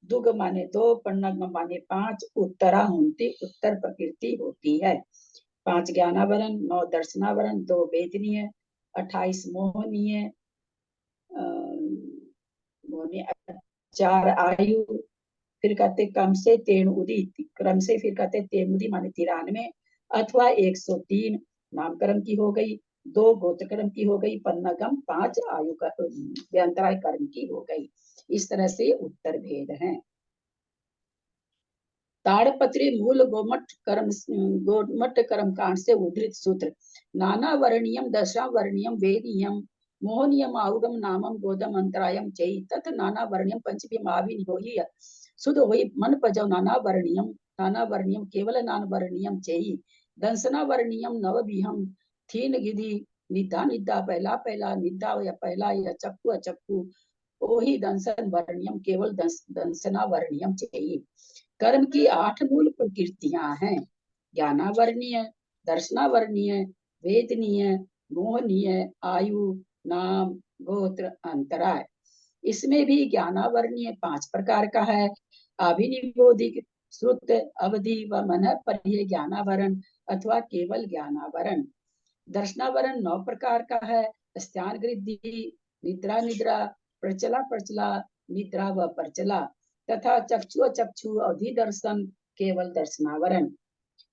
दुग माने 2, पन्नग माने 5, उत्तरा हुन्ति उत्तर प्रकृति होती है। 5 ज्ञानावरण, 9 दर्शनावरण, 2 वेदनीय, 28 मोहनीय, 4 आयु, फिर कहते क्रम से तेन उदी, क्रम से फिर कहते तेन उदी माने 93 अथवा 103 नामकर्म की हो गई, 2 गोत्रकर्म की हो गई, पन्नगम 5 आयु का व्यंतराय कर्म की हो गई। इस तरह से उत्तर भेद हैं। ताड़पत्री मूल गोमट कर्म कांड से उद्धृत सूत्र। नाना वर्णीयम दशा वर्णीयम वेदीयम मोहनियम आउगम नामम गोदम अंतरायम चई तथ नाना वर्णीयम पंचमी माविन होई सुध होई मन पजव नाना वर्णीयम केवल नान वर्णीयम चई दंसना वर्णीयम नवविहम थीन गिधि निद्धा निद्धा पहला पहला निद्धा या पहला या चक्कु अचक्कु ओही दंसन वर्णीयम केवल दंसना वर्णीयम चई। कर्म की 8 मूल प्रकृतियां हैं, ज्ञानावर्णीय, दर्शनावर्णीय, वेदनीय, मोहनीय, आयु, नाम, गोत्र, अंतराय। इसमें भी ज्ञानावर्णीय 5 प्रकार का है। अभिनिबोधिक, श्रुत, अवधि व मन पर्य ज्ञानावरण अथवा केवल ज्ञानावरण। दर्शनावरण 9 प्रकार का है। स्थान गृद्धि, निद्रा निद्रा, प्रचला प्रचला, निद्रा व प्रचला तथा चक्षु अवधि दर्शन केवल दर्शनावरण।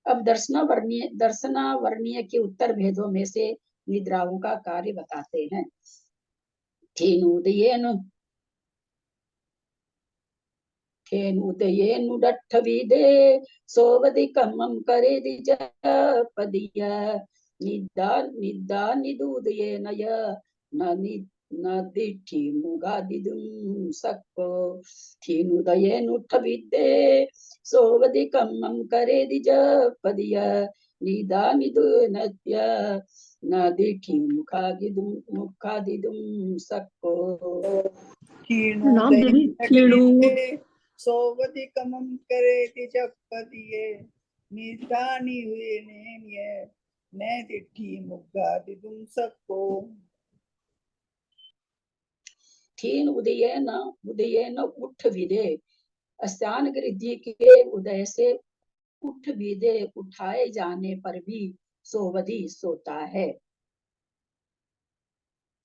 अब दर्शनावर्णीय के उत्तर भेदों में से निद्राओं का कार्य बताते हैं। ठेनुदयेनुडट्ठविदे सोवधिकमं करेदि जपदिय निद्दा निद्दा निदूदयेन न दिठि मुगादिदुं सक्को थीनुदयेनुट्ठविदे सोवधिकमं करेदि जपदिय निदा निदुनत्य न दिठि मुखादिदुं सक्को। सोवधिकमं करेति जपदिये निदानि हुए न दिठि मुखादिदुं सक्को। थीन उदयेन उठ विदे, स्थान गृद्धि के उदय से उठ विदे उठाए जाने पर भी सोवधि सोता है।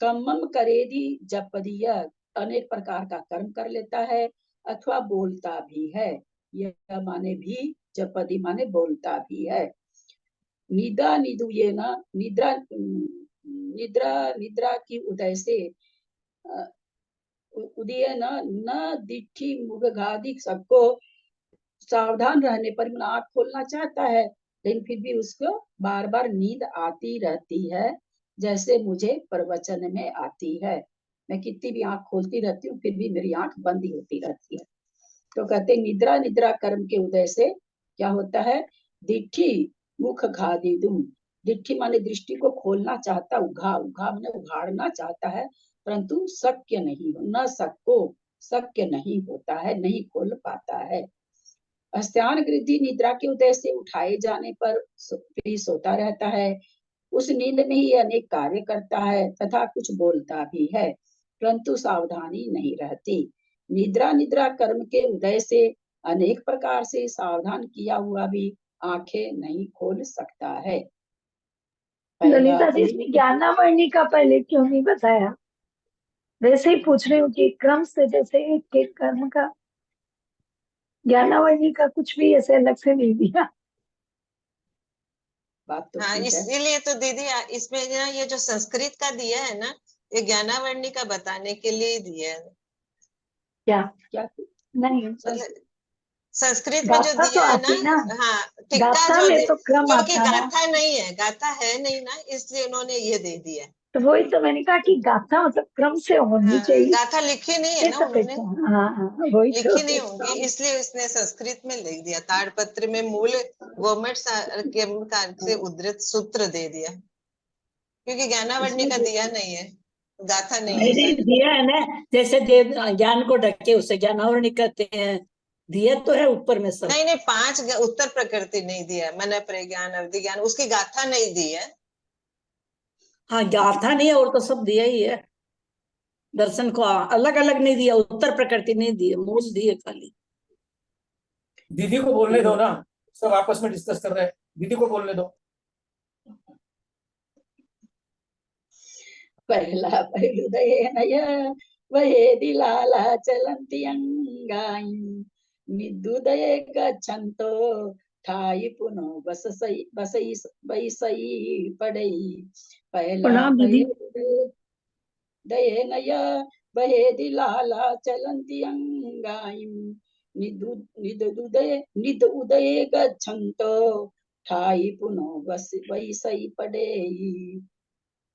कम्मम करेदी जपदिय, अनेक प्रकार का कर्म कर लेता है अथवा बोलता भी है। यह माने भी, जपदी माने बोलता भी है। निदा निदुयेना, निद्रा की उदय से उदयन न दिठि मुगादि, सबको सावधान रहने पर आंख खोलना चाहता है लेकिन फिर भी उसको बार बार नींद आती रहती है, जैसे मुझे प्रवचन में आती है। मैं कितनी भी आंख खोलती रहती हूँ फिर भी मेरी आंख बंद ही होती रहती है। तो कहते निद्रा कर्म के उदय से क्या होता है, दिठि मुख घादिदुम, दिट्ठी माने दृष्टि को खोलना चाहता, उघा उघा माने उघाड़ना चाहता है, परंतु शक्य नहीं, न सको शक्य नहीं होता है, नहीं खोल पाता है। अस्त्यान गृद्धि निद्रा के उदय से उठाए जाने पर भी सोता रहता है। उस नींद में ही अनेक कार्य करता है तथा कुछ बोलता भी है, परंतु सावधानी नहीं रहती। निद्रा निद्रा कर्म के उदय से अनेक प्रकार से सावधान किया हुआ भी आंखें नहीं खोल सकता है। ललिता जी, इसमें ज्ञानावर्णी का पहले क्यों नहीं बताया? वैसे ही पूछ रही हूँ कि क्रम से जैसे एक एक कर्म का ज्ञानावर्णी का कुछ भी ऐसे अलग से नहीं दिया। बात तो हाँ, ठीक है। इसीलिए तो दीदी इसमें ना ये जो संस्कृत का दिया है ना, ये ज्ञानावर्णी का बताने के लिए दिया है। क्या क्या नहीं, मतलब संस्कृत में जो गाथा तो दिया है आती ना, ना, हाँ टिक्का गाथा जो में तो क्रम क्योंकि आता ना। गाथा नहीं है, गाथा है नहीं ना, इसलिए उन्होंने ये दे दिया। तो वही तो मैंने कहा कि गाथा मतलब क्रम से होनी हाँ, चाहिए। गाथा लिखी नहीं है ये ना तो उन्होंने, पहचान, हाँ वही तो लिखी नहीं होंगी, इसलिए उसने संस्कृत में लिख दिया। ताड़पत्र में मूल गवर्नमेंट से उद्धृत सूत्र दे दिया, क्योंकि ज्ञानावर्णी का दिया नहीं है, गाथा नहीं नहीं होता। दिया है ना, जैसे देव ज्ञान को ढके उसे ज्ञानावरणी कहते हैं, दिया तो है ऊपर में सब। नहीं नहीं, 5 उत्तर प्रकृति नहीं दिया, मन प्रज्ञान अवधि ज्ञान, उसकी गाथा नहीं दी है। हाँ, गाथा नहीं है और तो सब दिया ही है। दर्शन को अलग अलग नहीं दिया, उत्तर प्रकृति नहीं दी, मूल दिए खाली। दीदी को बोलने दो ना, सब आपस में डिस्कस कर रहे हैं, दीदी को बोलने दो। पहला पहलुदय नय वहेदि लाला चलन्ति अंगाई निदुदय गच्छन्तो ठाई पुनो बससई बसई बैसई पड़ई। पहला प्रणाम दीदी। पहलुदय नय वहेदि लाला चलन्ति अंगाई निद उदय गच्छन्तो ठाई पुनो बस बैसई पड़ई।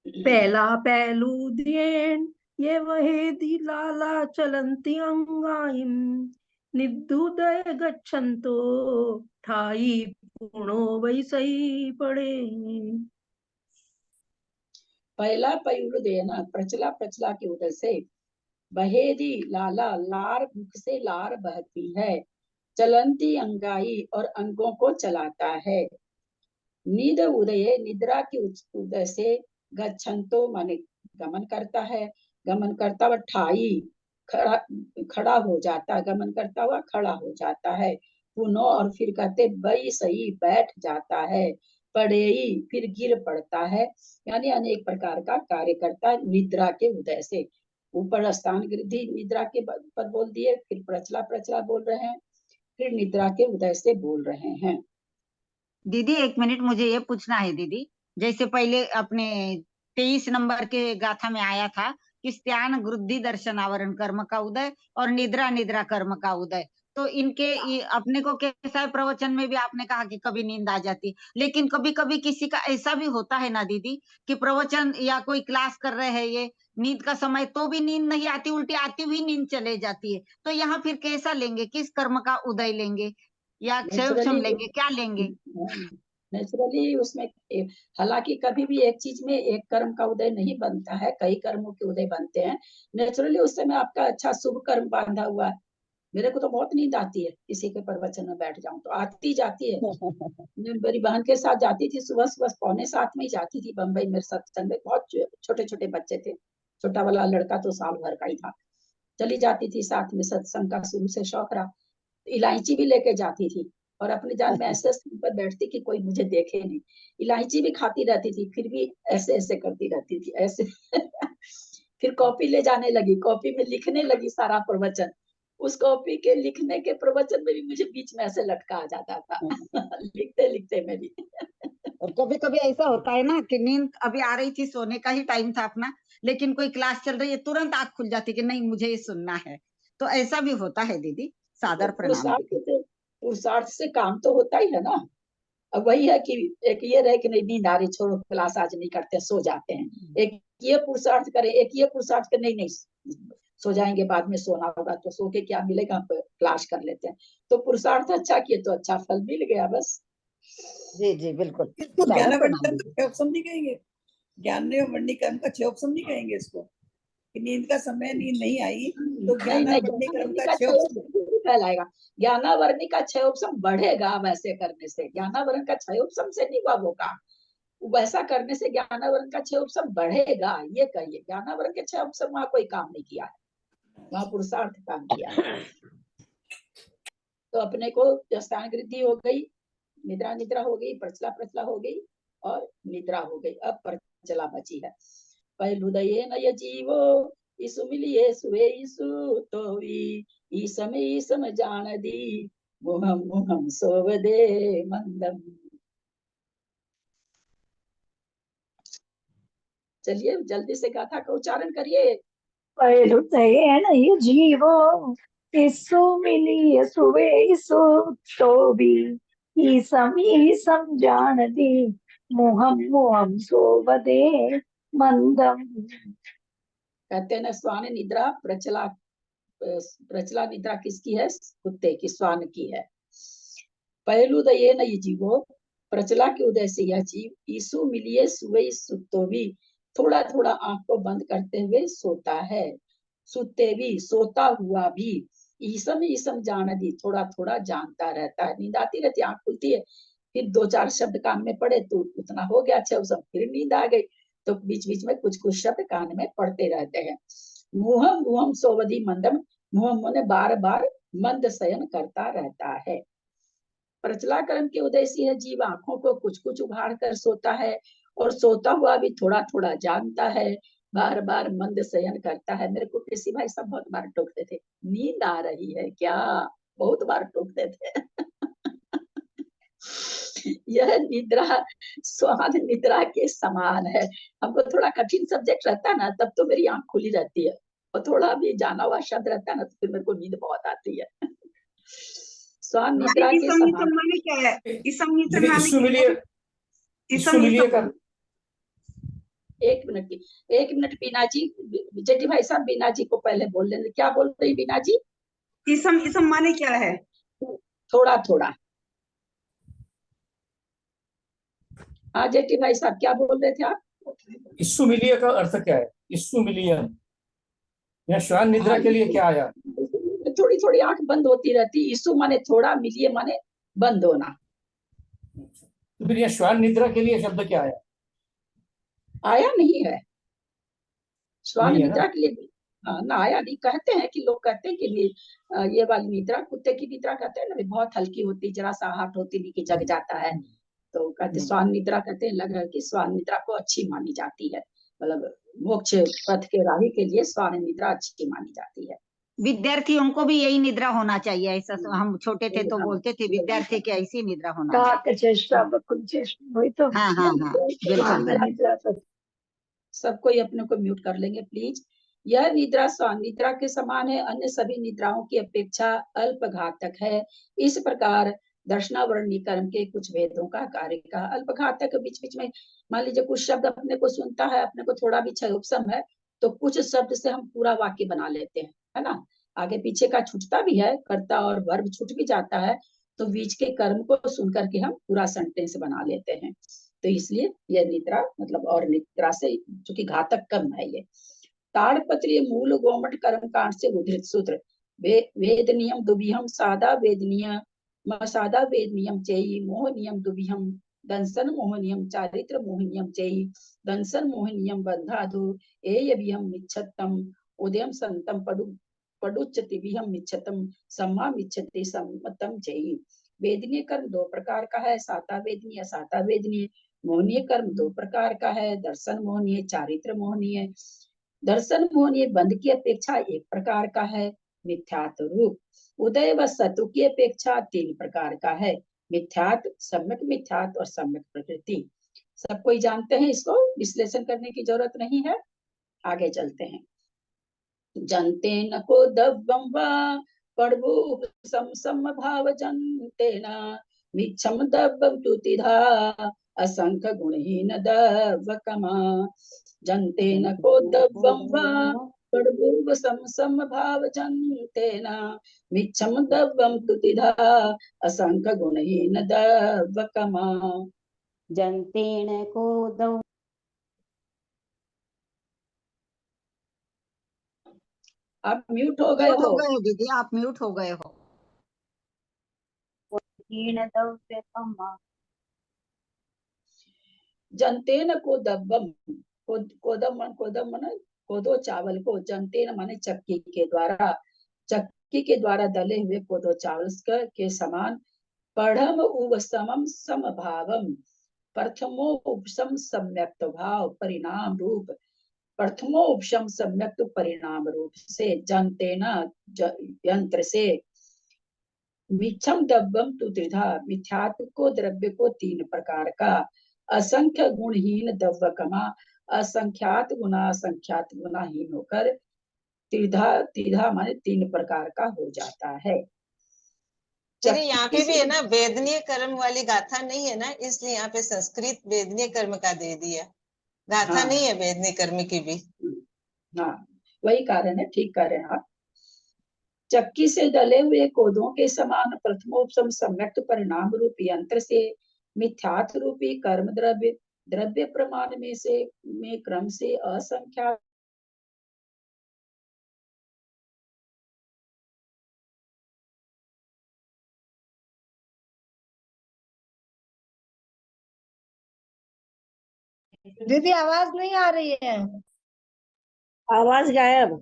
पहला पहलू दिएन ये वहे लाला चलंती अंगाइम निदुदय गच्छन्तो ठाई पुणो वैसई पड़े। पहला पयुर देना प्रचला प्रचला के उदय से बहेदी लाला लार मुख से लार बहती है, चलंती अंगाई और अंगों को चलाता है। नींद उदय निद्रा के उदय से गच्छन्तो माने गमन करता है, गमन करता हुआ ठाई खड़ा हो जाता है, गमन करता हुआ खड़ा हो जाता है। पुनो और फिर कहते बई सही बैठ जाता है, पड़ेई फिर गिर पड़ता है, यानी अनेक प्रकार का कार्य करता है निद्रा के उदय से। ऊपर स्थान वृद्धि निद्रा के पर बोल दिए, फिर प्रचला प्रचला बोल रहे हैं, फिर निद्रा के उदय से बोल रहे हैं। दीदी 1 मिनट, मुझे ये पूछना है दीदी, जैसे पहले अपने 23 नंबर के गाथा में आया था कि स्त्यान वृद्धि दर्शन आवरण कर्म का उदय और निद्रा निद्रा कर्म का उदय, तो इनके अपने को कैसा है, प्रवचन में भी आपने कहा कि कभी नींद आ जाती, लेकिन कभी कभी किसी का ऐसा भी होता है ना दीदी कि प्रवचन या कोई क्लास कर रहे हैं ये नींद का समय, तो भी नींद नहीं आती, उल्टी आती हुई नींद चले जाती है, तो यहाँ फिर कैसा लेंगे, किस कर्म का उदय लेंगे या क्षम लेंगे, क्या लेंगे? नेचुरली उसमें हालांकि कभी भी एक चीज में एक कर्म का उदय नहीं बनता है, कई कर्मों के उदय बनते हैं। नेचुरली उस समय आपका अच्छा शुभ कर्म बांधा हुआ है। मेरे को तो बहुत नींद आती है, किसी के प्रवचन में बैठ जाऊं तो आती जाती है। मेरी बहन के साथ जाती थी, सुबह सुबह 6:45 में ही जाती थी बम्बई, मेरे सत्संग में बहुत छोटे छोटे बच्चे थे, छोटा वाला लड़का तो साल भर का ही था। चली जाती थी साथ में, सत्संग का शुरू से शौक रहा। इलायची भी लेके जाती थी और अपने जान में ऐसे पर बैठती कि कोई मुझे देखे नहीं। इलायची भी खाती रहती थी, फिर भी ऐसे ऐसे करती रहती थी, ऐसे फिर कॉपी ले जाने लगी, कॉपी में लिखने लगी सारा प्रवचन। उस कॉपी के लिखने के प्रवचन में भी मुझे बीच में ऐसे लटका आ जाता था लिखते लिखते में भी। और कभी कभी ऐसा होता है ना कि नींद अभी आ रही थी, सोने का ही टाइम था अपना, लेकिन कोई क्लास चल रही है, तुरंत आंख खुल जाती कि नहीं मुझे ये सुनना है, तो ऐसा भी होता है दीदी। सादर प्रणाम दीदी। पुरुषार्थ से काम तो होता ही है ना। अब वही है कि एक ये रहे कि नहीं नींद आ रही, छोड़ो क्लास आज नहीं करते, सो जाते हैं। एक ये पुरुषार्थ करे, एक ये पुरुषार्थ करे नहीं नहीं सो जाएंगे, बाद में सोना होगा तो सो के क्या मिलेगा, क्लास कर लेते हैं। तो पुरुषार्थ अच्छा किए तो अच्छा फल मिल गया बस। जी जी बिल्कुल। इसको चलो ज्ञानावर्णी प्रणाम कर्म का दीदी। 6 उपसम नहीं कहेंगे? ज्ञानावर्णी कर्म का 6 उपसम नहीं कहेंगे इसको कि नींद का समय, नींद नहीं आई तो नहीं, ज्ञानावर्णी कर्म ज्ञानावर्णी का का 6 क्षय उपसम। उपसम नहीं कहलाएगा। ज्ञानावर्णी का क्षय उपसम बढ़ेगा वैसे करने से, ज्ञानावरण का क्षय उपसम से नहीं हुआ वो काम। वैसा करने से ज्ञानावरण का क्षय उपसम बढ़ेगा, ये कहिए। ज्ञानावरण के क्षय उपसम वहां कोई काम नहीं किया है, वहां पुरुषार्थ काम किया है। तो अपने को स्थान वृद्धि हो गई, निद्रा निद्रा हो गई, प्रचला प्रचला हो गई और निद्रा हो गई। अब प्रचला बची है। पहलुदये नय जीवो ईसु मिलिए सुवे ईसु तो ईसम जान दी मुहम मुहम सोवदे मंदम। चलिए जल्दी से गाथा का उच्चारण करिए। पहलुदयेन ये जीवो ईसु मिलिए सुवे ईसु तो भी ईसम जान दी मुहम मुहम सोवदे मंदम। कहते हैं ना, स्वान निद्रा प्रचला, प्रचला निद्रा किसकी है? कुत्ते की, स्वान की है। पहलुदये न ये जीवो, प्रचला के उदय से यह जीव ईसु मिलिए सुवे सुतो भी, थोड़ा थोड़ा आंख को बंद करते हुए सोता है। सुते भी, सोता हुआ भी। ईसम ईसम जान दी, थोड़ा थोड़ा जानता रहता है। नींद आती रहती, आंख खुलती है, फिर 2-4 शब्द कान में पड़े तो उतना हो गया, अच्छा सब फिर नींद आ गई, तो बीच बीच में कुछ कुछ शब्द कान में पड़ते रहते हैं। मुहम मुहम सोवदी मंदम, मुहम ने बार बार मंद शयन करता रहता है। प्रचला कर्म के उदय से है जीव आंखों को कुछ कुछ उघाड़ कर सोता है, और सोता हुआ भी थोड़ा थोड़ा जानता है, बार बार मंद शयन करता है। मेरे को किसी भाई सब बहुत बार टोकते थे, नींद आ रही है क्या, बहुत बार टोकते थे। यह निद्रा स्वान निद्रा के समान है। हमको थोड़ा कठिन सब्जेक्ट रहता है ना, तब तो मेरी आंख खुली रहती है, और थोड़ा भी जाना हुआ शब्द रहता है ना, तो फिर मेरे को नींद बहुत आती है। स्वान निद्रा के ईसम समान। माने क्या है? ईसम माने ईसु क्या मिलिए, है? ईसु मिलिए का एक मिनट बीना जी, जेठी भाई साहब बीना जी को पहले बोल लेंगे। क्या बोल रही बीना जी? ईसम ईसम माने क्या है? थोड़ा थोड़ा। हाँ जेठी भाई साहब क्या बोल रहे थे आप? ईसु मिलिए का अर्थ क्या है? ईसु मिलियन, यहाँ श्वान निद्रा हाँ, के लिए क्या आया? थोड़ी थोड़ी आंख बंद होती रहती। ईसु माने थोड़ा, मिलिए माने बंद होना। तो फिर यहाँ श्वान निद्रा के लिए शब्द क्या आया? आया नहीं है श्वान नहीं है निद्रा ना? के लिए। हाँ, ना आया नहीं। कहते हैं कि लोग कहते हैं कि ये वाली निद्रा, कुत्ते की निद्रा कहते हैं ना, बहुत हल्की होती, जरा सा आहट होती नहीं कि जग जाता है, तो कहते स्वान निद्रा कहते हैं। लग रहा है कि स्वान निद्रा को अच्छी मानी जाती है, मतलब मोक्ष पथ के राही के लिए स्वान निद्रा अच्छी मानी जाती है। विद्यार्थियों को भी यही निद्रा होना चाहिए, ऐसा हम छोटे थे तो बोलते थे विद्यार्थी की ऐसी निद्रा होना चाहिए। चेष्टा बकुल चेष्टा, वही तो। हाँ हाँ हाँ बिल्कुल। सब कोई अपने को म्यूट कर लेंगे प्लीज। यह निद्रा स्वान निद्रा के समान है, अन्य सभी निद्राओं की अपेक्षा अल्प घातक है। इस प्रकार दर्शनावरणी कर्म के कुछ भेदों का कार्य का अल्प घातक। बीच बीच में मान लीजिए कुछ शब्द अपने को सुनता है, अपने को थोड़ा भी क्षय उपसम है, तो कुछ शब्द से हम पूरा वाक्य बना लेते हैं, है ना। आगे पीछे का छूटता भी है, कर्ता और वर्ब छूट भी जाता है, तो बीच के कर्म को सुन करके हम पूरा सेंटेंस बना लेते हैं। तो इसलिए यह निद्रा मतलब और निद्रा से चूंकि घातक कर्म है ये। ताड़पत्रीय मूल गोमट कर्म कांड से उद्धृत सूत्र वेद नियम दुबिहम सादा वेद नियम सादा वेद नियम चेयी मोह नियम दुबिहम दंसन मोह नियम चारित्र मोह नियम चेयी दंसन मोह नियम बंधाधु एय बिहम मिच्छतम उदयम संतम पडुच्चति बिहम मिच्छतम सम्मा मिच्छति सम्मतम चेयी। वेदनीय कर्म 2 प्रकार का है, साता वेदनीय असाता वेदनीय। मोहनीय कर्म 2 प्रकार का है, दर्शन मोहनीय चारित्र मोहनीय। दर्शन मोहनीय बंध की अपेक्षा 1 प्रकार का है, मिथ्यात्व रूप। उदय व सतु की अपेक्षा 3 प्रकार का है, मिथ्यात्व, सम्यक मिथ्यात्व और सम्यक प्रकृति। सब कोई जानते हैं, इसको विश्लेषण करने की जरूरत नहीं है। आगे चलते हैं। जनते न को दब्बम वा पड़बू सम भाव जनते न मिच्छम दब्बम तुतिधा असंख्य गुणहीन दब्ब कमा। जनते न को दब्बम वा षड्भुव सम भाव जन्तेन मिच्छम दव्वम तुतिधा असंख्य गुणहीन दव्वकमा। जन्तेन को दौ आप म्यूट हो गए म्यूट हो हो। गए दीदी, आप म्यूट हो गए हो। हीन दव्यकमा। जनतेन को दब्बम, कोदम माने कोदो चावल को, जनतेन माने चक्की के द्वारा, चक्की के द्वारा दले हुए कोदो चावल के समान। पढ़म उवसमम समभावम, प्रथमो उपसम सम्यक्त भाव परिणाम रूप, प्रथमो उपसम सम्यक्त परिणाम रूप से जनतेन यंत्र से। मिच्छम दब्बम तु त्रिधा, मिथ्यात्व को द्रव्य को तीन प्रकार का, असंख्य गुणहीन दव्वकमा, असंख्यात गुणाहीन होकर त्रिधा माने तीन प्रकार का हो जाता है। चलिए यहाँ पे भी है ना वेदनीय कर्म वाली गाथा नहीं है ना, इसलिए यहाँ पे संस्कृत वेदनीय कर्म का दे दिया, गाथा नहीं है वेदनीय कर्म की भी। हाँ वही कारण है, ठीक कह रहे हैं आप। चक्की से दले हुए कोदों के समान प्रथमोपसम सम्यक्त परिणाम रूपी यंत्र से मिथ्यात् रूपी कर्म द्रव्य द्रव्य प्रमाण में क्रम से असंख्यात दीदी आवाज नहीं आ रही है। आवाज गायब।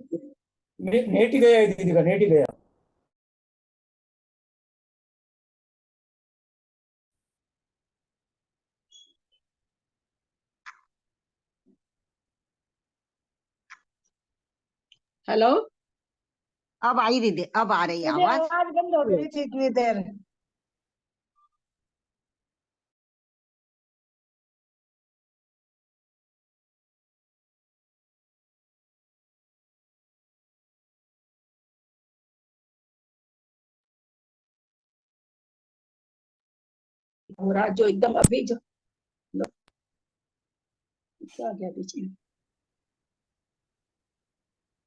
नेट ही गया है दीदी का, नेट ही गया। हेलो, अब आई दीदी, अब आ रही है दीदी आवाज। आवाज बंद हो गई थी इतनी देर। हो रहा जो एकदम अभी जो क्या गया पीछे।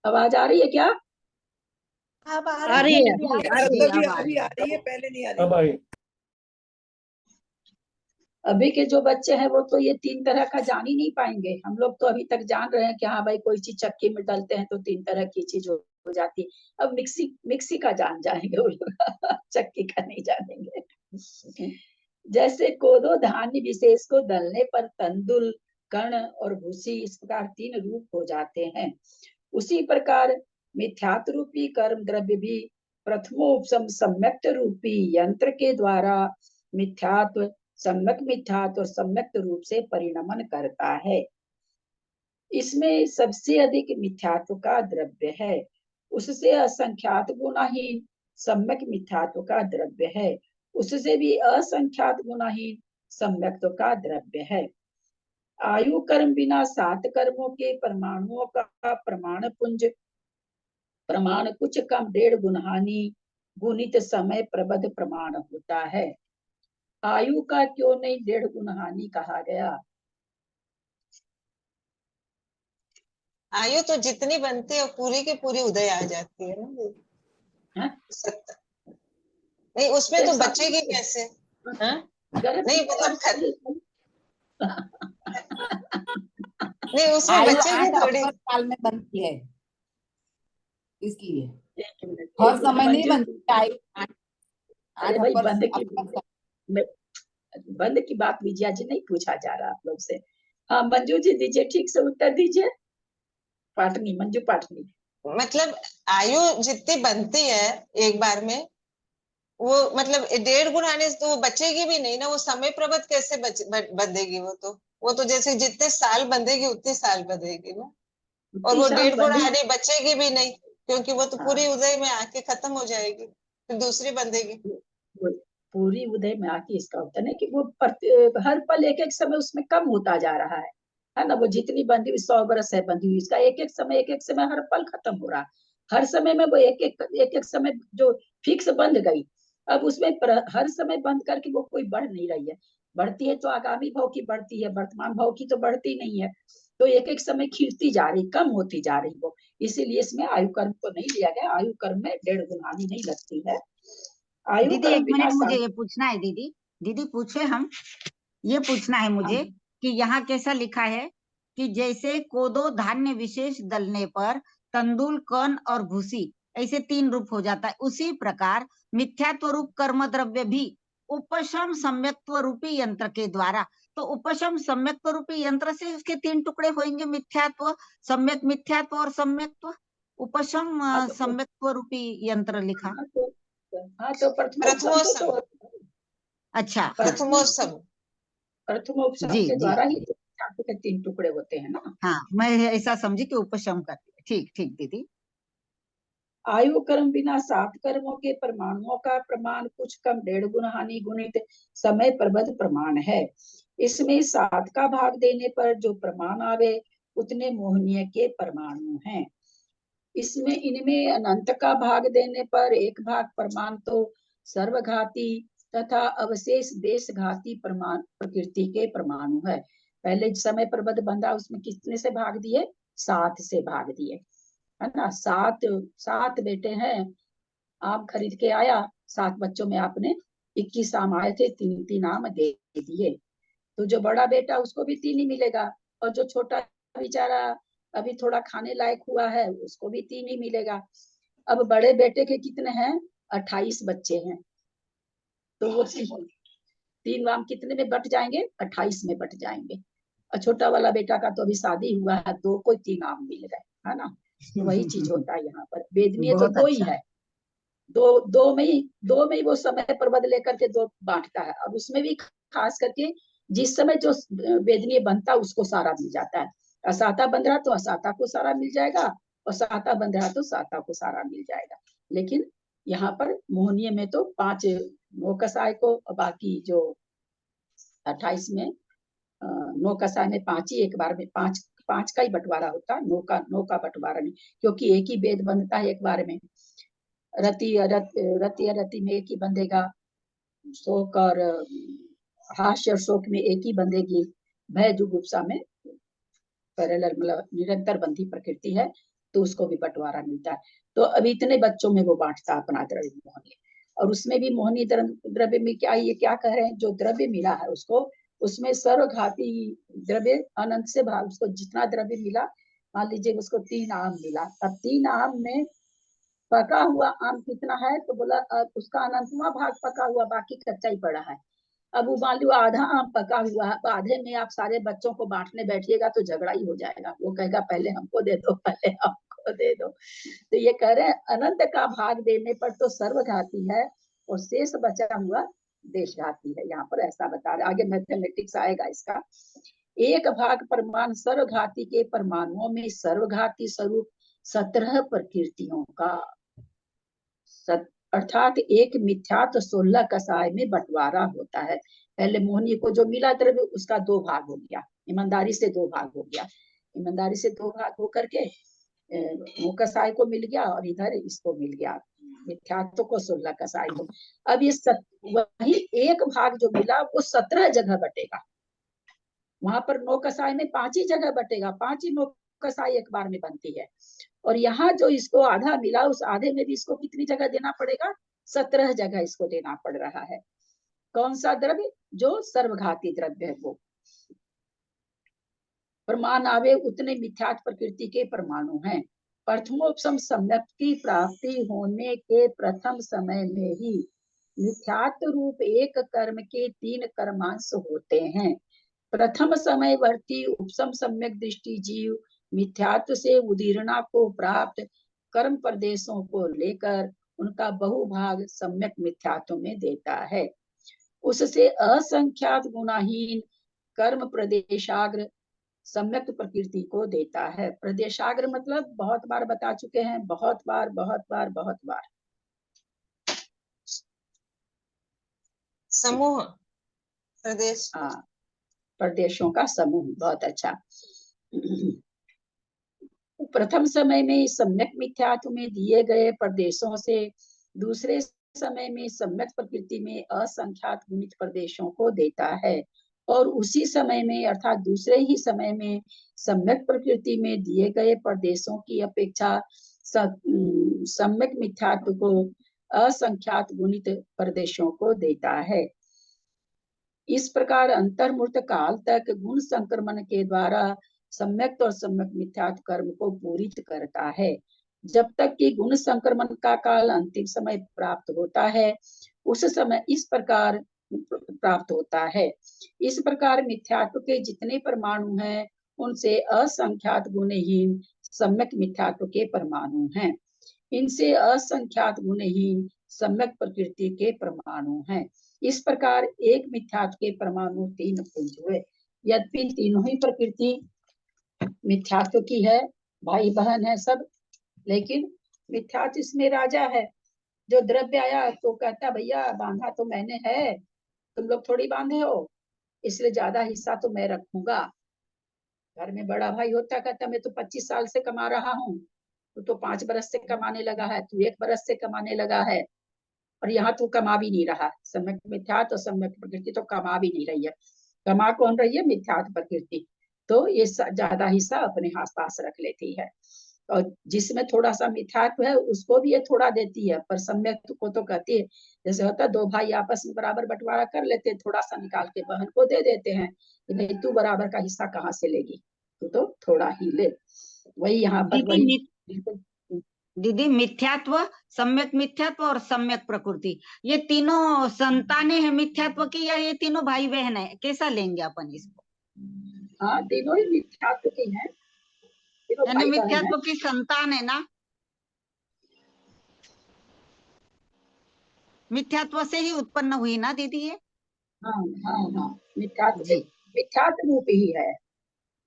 आवाज आ रही है क्या? अब आ रही है, अब आ अभी रही आ है। रही है, पहले नहीं आ अब रही। आई। अभी के जो बच्चे हैं वो तो ये तीन तरह का जान ही नहीं पाएंगे। हम लोग तो अभी तक जान रहे हैं कि हाँ भाई कोई चीज चक्की में डालते हैं तो तीन तरह की चीज हो जाती है। अब मिक्सी का जान जाएंगे वो लोग चक्की का नहीं जानेंगे। जैसे कोदो धान्य विशेष को दलने पर तंदुल कर्ण और भूसी इस प्रकार तीन रूप हो जाते हैं, उसी प्रकार मिथ्यात्व रूपी कर्म द्रव्य भी प्रथमोपसम सम्यक्त रूपी यंत्र के द्वारा मिथ्यात्व सम्यक मिथ्यात्व और सम्यक्त रूप से परिणमन करता है। इसमें सबसे अधिक मिथ्यात्व का द्रव्य है, उससे असंख्यात गुणाहीन सम्यक मिथ्यात्व का द्रव्य है, उससे भी असंख्यात गुणाहीन सम्यक्त्व का द्रव्य है। आयु कर्म बिना 7 कर्मों के परमाणुओं का प्रमाण कुछ कम 1.5 गुणहानि गुणित समय प्रबद्ध प्रमाण होता है। आयु का क्यों नहीं 1.5 गुणहानि कहा गया? आयु तो जितनी बनती है पूरी की पूरी उदय आ जाती है ना। नहीं उसमें तो बचेगी कैसे? नहीं मतलब नहीं उसमें बचेगी थोड़ी। साल में बनती है, इसलिए हर समय नहीं बनती। अरे भाई बंद की बात विजया जी नहीं पूछा जा रहा आप लोग से। हाँ मंजू जी दीजिए, ठीक से उत्तर दीजिए। पाटनी, मंजू पाटनी। मतलब आयु जितनी बनती है एक बार में वो मतलब 1.5 गुणा से तो वो बचेगी भी नहीं ना, वो समय प्रबद्ध कैसे बंधेगी? वो तो जैसे जितने साल बंधेगी उतने साल बंधेगी ना, और वो 1.5 गुणा बचेगी भी नहीं क्योंकि वो तो पूरी उदय में आके खत्म हो जाएगी, फिर दूसरी बंधेगी। पूरी उदय में आके इसका होता है कि वो हर पल एक एक समय उसमें कम होता जा रहा है ना। वो जितनी बंधी हुई 100 बरस है बंधी हुई, इसका एक एक समय हर पल खत्म हो रहा। हर समय में वो एक एक समय जो फिक्स बंध गई, अब उसमें हर समय बंद करके वो कोई बढ़ नहीं रही है। बढ़ती है तो आगामी भाव की बढ़ती है, वर्तमान भाव की तो बढ़ती नहीं है। तो एक एक समय खिलती जा रही, कम होती जा रही वो, इसीलिए इसमें आयु कर्म को नहीं लिया गया। आयु कर्म में 1.5 गुना हानि नहीं लगती है। आयु दीदी कर्म एक बिना मिनट, मुझे साथ ये पूछना है दीदी, दीदी पूछे हम, ये पूछना है मुझे कि यहाँ कैसा लिखा है कि जैसे कोदो धान्य विशेष दलने पर तंदुल, कण और भूसी ऐसे 3 रूप हो जाता है, उसी प्रकार मिथ्यात्व रूप कर्म द्रव्य भी उपशम सम्यक्त्व रूपी यंत्र के द्वारा, तो उपशम सम्यक्त्व रूपी यंत्र से उसके 3 टुकड़े होंगे, मिथ्यात्व, सम्यक मिथ्यात्व और सम्यक्त्व। उपशम सम्यक्त्व रूपी यंत्र लिखा। तो प्रथमोपसम अच्छा, प्रथमोपसम प्रथमोपसम जी के जी, द्वारा ही तो धातु के 3 टुकड़े होते हैं ना। हाँ मैं ऐसा समझी कि उपशम करती है। ठीक ठीक दीदी। आयु कर्म बिना 7 कर्मों के परमाणुओं का प्रमाण कुछ कम 1.5 गुना हानि गुणित समय प्रबद्ध प्रमाण है। इसमें 7 का भाग देने पर जो प्रमाण आवे उतने मोहनीय के परमाणु हैं। इसमें इनमें अनंत का भाग देने पर 1 भाग प्रमाण तो सर्वघाती तथा अवशेष देशघाती प्रमाण प्रकृति के परमाणु है। पहले समय प्रबद्ध बंधा उसमें कितने से भाग दिए? 7 से भाग दिए, है ना। 7 बेटे हैं, आम खरीद के आया, 7 बच्चों में आपने 21 आम आए थे, 3 आम दे दिए, तो जो बड़ा बेटा उसको भी 3 ही मिलेगा, और जो छोटा बेचारा अभी थोड़ा खाने लायक हुआ है उसको भी 3 ही मिलेगा। अब बड़े बेटे के कितने हैं? 28 बच्चे हैं, तो वो 3 आम कितने में बट जाएंगे? 28 में बट जाएंगे। और छोटा वाला बेटा का तो अभी शादी हुआ है, 2 को 3 आम मिल गए, है ना। तो वही चीज होता है यहाँ पर। वेदनीय तो 2 ही है, दो में ही वो समय प्रबद्ध लेकर के 2 बांटता है। अब उसमें भी खास करके जिस समय जो वेदनीय बनता उसको सारा मिल जाता है। असाता बन रहा तो असाता को सारा मिल जाएगा, और साता बन रहा तो साता को सारा मिल जाएगा। लेकिन यहाँ पर मोहनीय में तो 5 9 कसाय को, बाकी जो 28 में 9 कसाय में 5 ही एक बार में, 5 का ही बंटवारा होता है, 9 का बंटवारा नहीं, क्योंकि एक ही वेद बनता है एक बार में। रति रति में एक ही बंधेगा, शोक और हास्य और शोक में एक ही बंधेगी, भय जुगुप्सा में पैरेलल मतलब निरंतर बंधी प्रकृति है, तो उसको भी बंटवारा मिलता है। तो अभी इतने बच्चों में वो बांटता अपना द्रव्य मोहनी, और उसमें भी मोहनी द्रव्य में क्या, ये क्या कह रहे हैं, जो द्रव्य मिला है उसको, उसमें सर्वघाती द्रव्य अनंत से भाग, उसको जितना द्रव्य मिला, मान लीजिए उसको 3 आम मिला, अब 3 आम में पका हुआ आम कितना है, तो बोला उसका अनंतवां भाग पका हुआ, बाकी कच्चा ही पड़ा है। अब वो मान लो आधा आम पका हुआ है, आधे में आप सारे बच्चों को बांटने बैठिएगा तो झगड़ा ही हो जाएगा, वो कहेगा पहले हमको दे दो, पहले हमको दे दो। तो ये कह रहे हैं अनंत का भाग देने पर तो सर्वघाती है, और शेष बचा हुआ देशघाती है। यहाँ पर ऐसा बता रहे, आगे मैथमेटिक्स आएगा इसका। 1 भाग परमाणु सर्वघाती के परमाणुओं में सर्वघाती स्वरूप 17 प्रकृतियों का, अर्थात एक मिथ्यात्व 16 कसाय में बंटवारा होता है। पहले मोहनी को जो मिला द्रव्य उसका 2 भाग हो गया, ईमानदारी से 2 भाग हो गया, ईमानदारी से 2 भाग होकर के कसाय को मिल गया, और इधर इसको मिल गया मिथ्यात्व को 16 कसाय को। अब ये वही 1 भाग जो मिला वो 17 जगह बटेगा, वहां पर 9 कसाय में 5 ही जगह बटेगा, 5 ही 9 कसाई एक बार में बनती है। और यहाँ जो इसको आधा मिला, उस आधे में भी इसको कितनी जगह देना पड़ेगा? 17 जगह इसको देना पड़ रहा है। कौन सा द्रव्य? जो सर्वघाती द्रव्य है वो। प्रमाण आवे उतने मिथ्यात्व प्रकृति के परमाणु हैं। प्रथमोपशम सम्यक की प्राप्ति होने के प्रथम समय में ही मिथ्यात्व रूप एक कर्म के 3 कर्मांश होते हैं। प्रथम समय वर्ती उपशम सम्यक दृष्टि जीव मिथ्यात्व से उदीर्णा को प्राप्त कर्म प्रदेशों को लेकर उनका बहुभाग सम्यक मिथ्यात्व में देता है। उससे असंख्यात गुणाहीन कर्म प्रदेशाग्र सम्यक प्रकृति को देता है। प्रदेशाग्र मतलब बहुत बार बता चुके हैं, बहुत बार समूह प्रदेश, हाँ, प्रदेशों का समूह, बहुत अच्छा। प्रथम समय में सम्यक मिथ्यात्व में दिए गए प्रदेशों से दूसरे समय में सम्यक प्रकृति में असंख्यात गुणित प्रदेशों को देता है, और उसी समय में अर्थात दूसरे ही समय में सम्यक प्रकृति में दिए गए प्रदेशों की अपेक्षा सम्यक मिथ्यात्व को असंख्यात गुणित प्रदेशों को देता है। इस प्रकार अंतर्मूर्त काल तक गुण संक्रमण के द्वारा सम्यक और सम्यक मिथ्यात्व कर्म को पूरित करता है। जब तक कि गुण संक्रमण का काल अंतिम समय प्राप्त होता है, उस समय इस प्रकार प्राप्त होता है। इस प्रकार मिथ्यात्व के जितने परमाणु हैं, उनसे असंख्यात गुणहीन सम्यक मिथ्यात्व के परमाणु हैं। इनसे असंख्यात गुणहीन सम्यक प्रकृति के परमाणु हैं। इस प्रकार एक मिथ्यात्व के परमाणु 3 पुंज हुए। यद्यपि तीनों ही प्रकृति मिथ्यात्व की है, भाई बहन है सब, लेकिन मिथ्यात्व इसमें राजा है। जो द्रव्य आया तो कहता भैया बांधा तो मैंने है, तुम लोग थोड़ी बांधे हो, इसलिए ज्यादा हिस्सा तो मैं रखूंगा। घर में बड़ा भाई होता, कहता मैं तो 25 साल से कमा रहा हूँ, तू तो 5 बरस से कमाने लगा है, तू 1 बरस से कमाने लगा है, और यहाँ तू कमा भी नहीं रहा। सम्यक मिथ्यात्व और सम्यक प्रकृति तो कमा भी नहीं रही है। कमा कौन रही है? मिथ्यात्व प्रकृति। तो ये ज्यादा हिस्सा अपने पास रख लेती है, और जिसमें थोड़ा सा मिथ्यात्व है उसको भी ये थोड़ा देती है, पर सम्यक को तो कहती है। जैसे होता है 2 भाई आपस में बराबर बंटवारा कर लेते हैं, थोड़ा सा निकाल के बहन को दे देते हैं कि नहीं तू बराबर का हिस्सा कहाँ से लेगी, तू तो थोड़ा ही ले। वही यहाँ पर वही दीदी मिथ्यात्व, सम्यक मिथ्यात्व और सम्यक प्रकृति, ये तीनों संतानें हैं मिथ्यात्व की, या ये तीनों भाई बहन है? कैसा लेंगे अपन इसको? हाँ, तीनों ही मिथ्यात्व की हैं, यानी मिथ्यात्व की संतान है ना? मिथ्यात्व से ही उत्पन्न हुई ना दीदी ये? हाँ हाँ हाँ, मिथ्यात्व रूप ही है।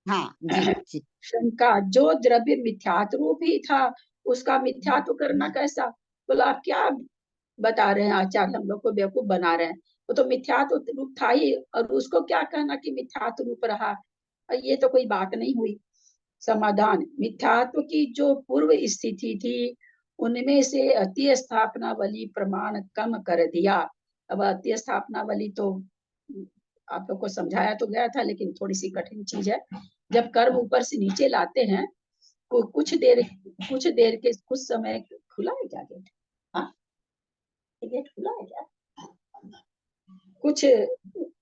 हाँ जी। शंका, जो द्रव्य मिथ्यात्व रूप ही था उसका मिथ्यात्व करना कैसा? बोला आप क्या बता रहे हैं आचार्य, हम लोग को बेवकूफ बना रहे हैं। वो तो मिथ्यात्व रूप था ही, और उसको क्या कहना कि मिथ्यात्व रूप रहा? ये तो कोई बात नहीं हुई। समाधान, मिथ्यात्व की जो पूर्व स्थिति थी उनमें से अति स्थापनावली प्रमाण कम कर दिया। अब अति स्थापनावली तो आप लोग को समझाया तो गया था, लेकिन थोड़ी सी कठिन चीज है। जब कर्म ऊपर से नीचे लाते हैं, कुछ देर के कुछ समय खुला है क्या गेट? हाँ, गेट खुला है क्या? कुछ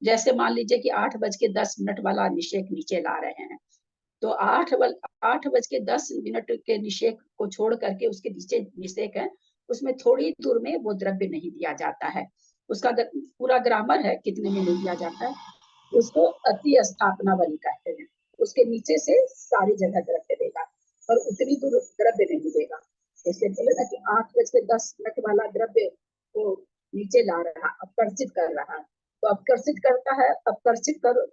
जैसे मान लीजिए कि 8:10 वाला निषेक नीचे ला रहे हैं, तो 8:10 के निषेक को छोड़ करके उसके नीचे निषेक है, उसमें थोड़ी दूर में वो द्रव्य नहीं दिया जाता है। उसका पूरा ग्रामर है कितने में नहीं दिया जाता है, उसको अति स्थापनावली कहते हैं। उसके नीचे से सारी जगह द्रव्य देगा और उतनी दूर द्रव्य नहीं देगा। जैसे बोले ना कि 8:10 वाला द्रव्य को नीचे ला रहा, आकर्षित कर रहा है, तो आकर्षित करता है,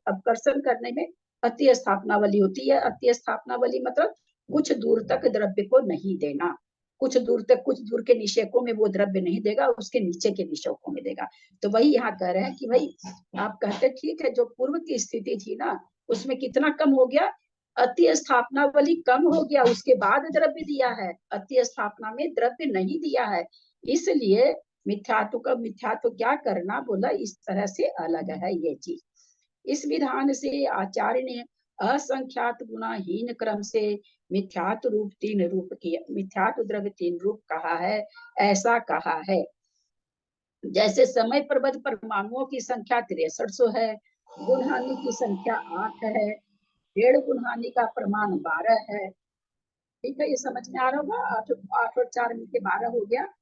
आकर्षण करने में अति स्थापनावली होती है। अति स्थापनावली मतलब कुछ दूर तक द्रव्य को नहीं देना, कुछ दूर के निषेकों में वो द्रव्य नहीं देगा, उसके नीचे के निषेकों में देगा। तो वही यहाँ कह रहे हैं कि भाई आप कहते ठीक है, जो पूर्व की स्थिति थी ना उसमें कितना कम हो गया, अति स्थापनावली कम हो गया, उसके बाद द्रव्य दिया है, अति स्थापना में द्रव्य नहीं दिया है। इसलिए मिथ्यात्व का मिथ्यात्व क्या करना, बोला इस तरह से अलग है ये चीज। इस विधान से आचार्य ने असंख्यात गुणाहीन क्रम से मिथ्यात्व रूप 3 रूप किया, मिथ्यात्व द्रव्य 3 रूप कहा है, ऐसा कहा है। जैसे समय प्रबद्ध परमाणुओं की संख्या 6300 है, गुणहानि की संख्या 8 है, डेढ़ गुणहानि का प्रमाण 12 है। ठीक है, ये समझ में आ रहा होगा। 8 और 4 मिलके 12 हो गया,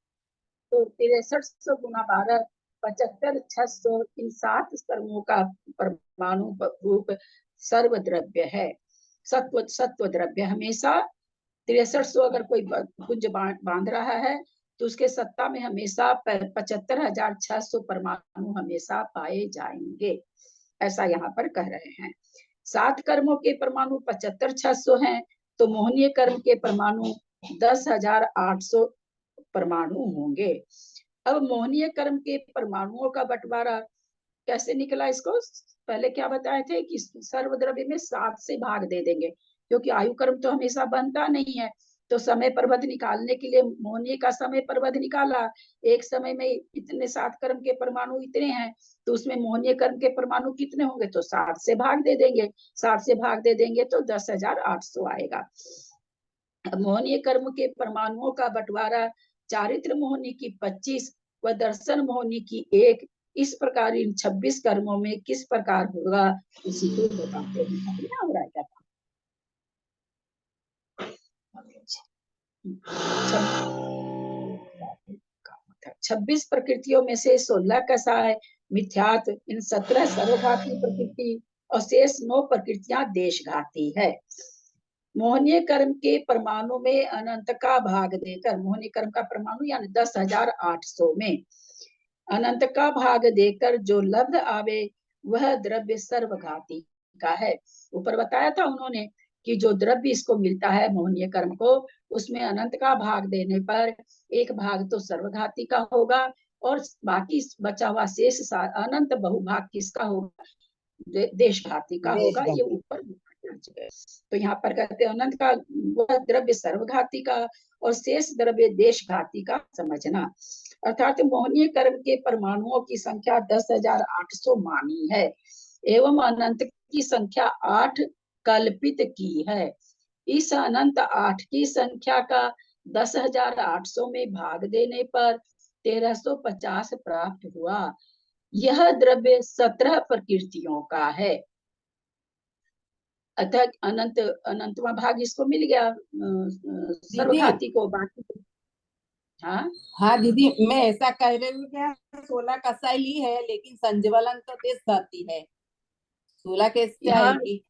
तो 6300 गुना 12 75600, इन 7 स्तरों का परमाणु रूप सर्वद्रव्य है। सत्व द्रव्य हमेशा 6300 अगर कोई पुंज बांध रहा है तो उसके सत्ता में हमेशा 75600 परमाणु हमेशा पाए जाएंगे, ऐसा यहाँ पर कह रहे हैं। 7 कर्मों के परमाणु 75600 हैं, तो मोहनीय कर्म के परमाणु 10800 परमाणु होंगे। अब मोहनीय कर्म के परमाणुओं का बंटवारा कैसे निकला? इसको पहले क्या बताए थे कि सर्वद्रव्य में 7 से भाग दे देंगे, क्योंकि आयु कर्म तो हमेशा बनता नहीं है, तो समय प्रबंध निकालने के लिए मोहनीय का समय प्रबंध निकाला, एक समय में इतने 7 कर्म के परमाणु इतने हैं, तो उसमें मोहनीय कर्म के परमाणु कितने होंगे, तो 7 से भाग दे देंगे, 7 से भाग दे देंगे तो 10,800 आएगा। मोहनीय कर्म के परमाणुओं का बंटवारा चारित्र मोहनी की 25 व दर्शन मोहनी की 1, इस प्रकार इन 26 कर्मों में किस प्रकार होगा इसी को बताते हैं। 26 प्रकृतियों में से 16 कसाय मिथ्यात्व, इन 17 सर्वघाती प्रकृति और शेष 9 प्रकृतियां देशघाती है। मोहनीय कर्म के परमाणु में अनंत का भाग देकर, मोहनीय कर्म का परमाणु यानी 10,800 में अनंत का भाग देकर जो लब्ध आवे वह द्रव्य सर्वघाती का है। ऊपर बताया था उन्होंने कि जो द्रव्य इसको मिलता है मोहनीय कर्म को, उसमें अनंत का भाग देने पर एक भाग तो सर्वघाती का होगा और बाकी बचा हुआ शेष अनंत बहुभाग किसका होगा, देशघाती का होगा। ये ऊपर तो यहाँ पर कहते हैं अनंत का वह द्रव्य सर्वघाती का और शेष द्रव्य देशघाती का समझना। अर्थात मोहनीय कर्म के परमाणुओं की संख्या 10,800 मानी है एवं अनंत की संख्या 8 कल्पित की है। इस अनंत 8 की संख्या का 10,800 में भाग देने पर 1350 प्राप्त हुआ। यह द्रव्य 17 प्रकृतियों का है। अतः अनंतवा भाग इसको मिल गया सर्वघाती को, बाकी हाँ दीदी, मैं ऐसा कह रही हूँ क्या 16 कसाई ली है लेकिन संजवलन तो देशघाती है, 16 कैसे आएगी?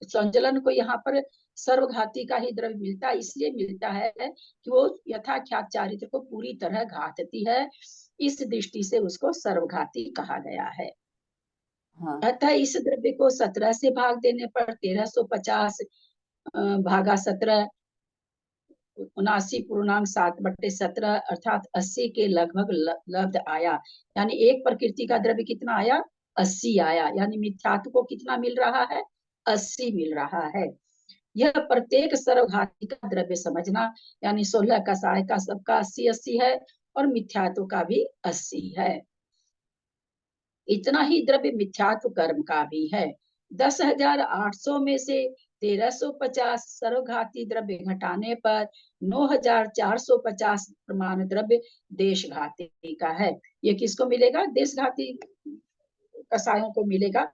संजलन को यहाँ पर सर्वघाती का ही द्रव्य मिलता है, इसलिए मिलता है कि वो यथाख्यात चारित्र को पूरी तरह घातती है, इस दृष्टि से उसको सर्वघाती कहा गया है। हाँ। अतः इस द्रव्य को 17 से भाग देने पर 1350 भागा 17 79.7/17 अर्थात 80 के लगभग लब्ध आया। यानी एक प्रकृति का द्रव्य कितना आया, 80 आया। यानी मिथ्यात्व को कितना मिल रहा है, 80 मिल रहा है। यह प्रत्येक सर्वघाती का द्रव्य समझना, यानी 16 कसाय का सबका 80-80 है और मिथ्यात्व का भी 80 है। इतना ही द्रव्य मिथ्यात्व कर्म का भी है। 10,800 में से 1350 सर्वघाती द्रव्य घटाने पर 9,450 प्रमाण द्रव्य देशघाती का है। ये किसको मिलेगा, देशघाती कसायों को मिलेगा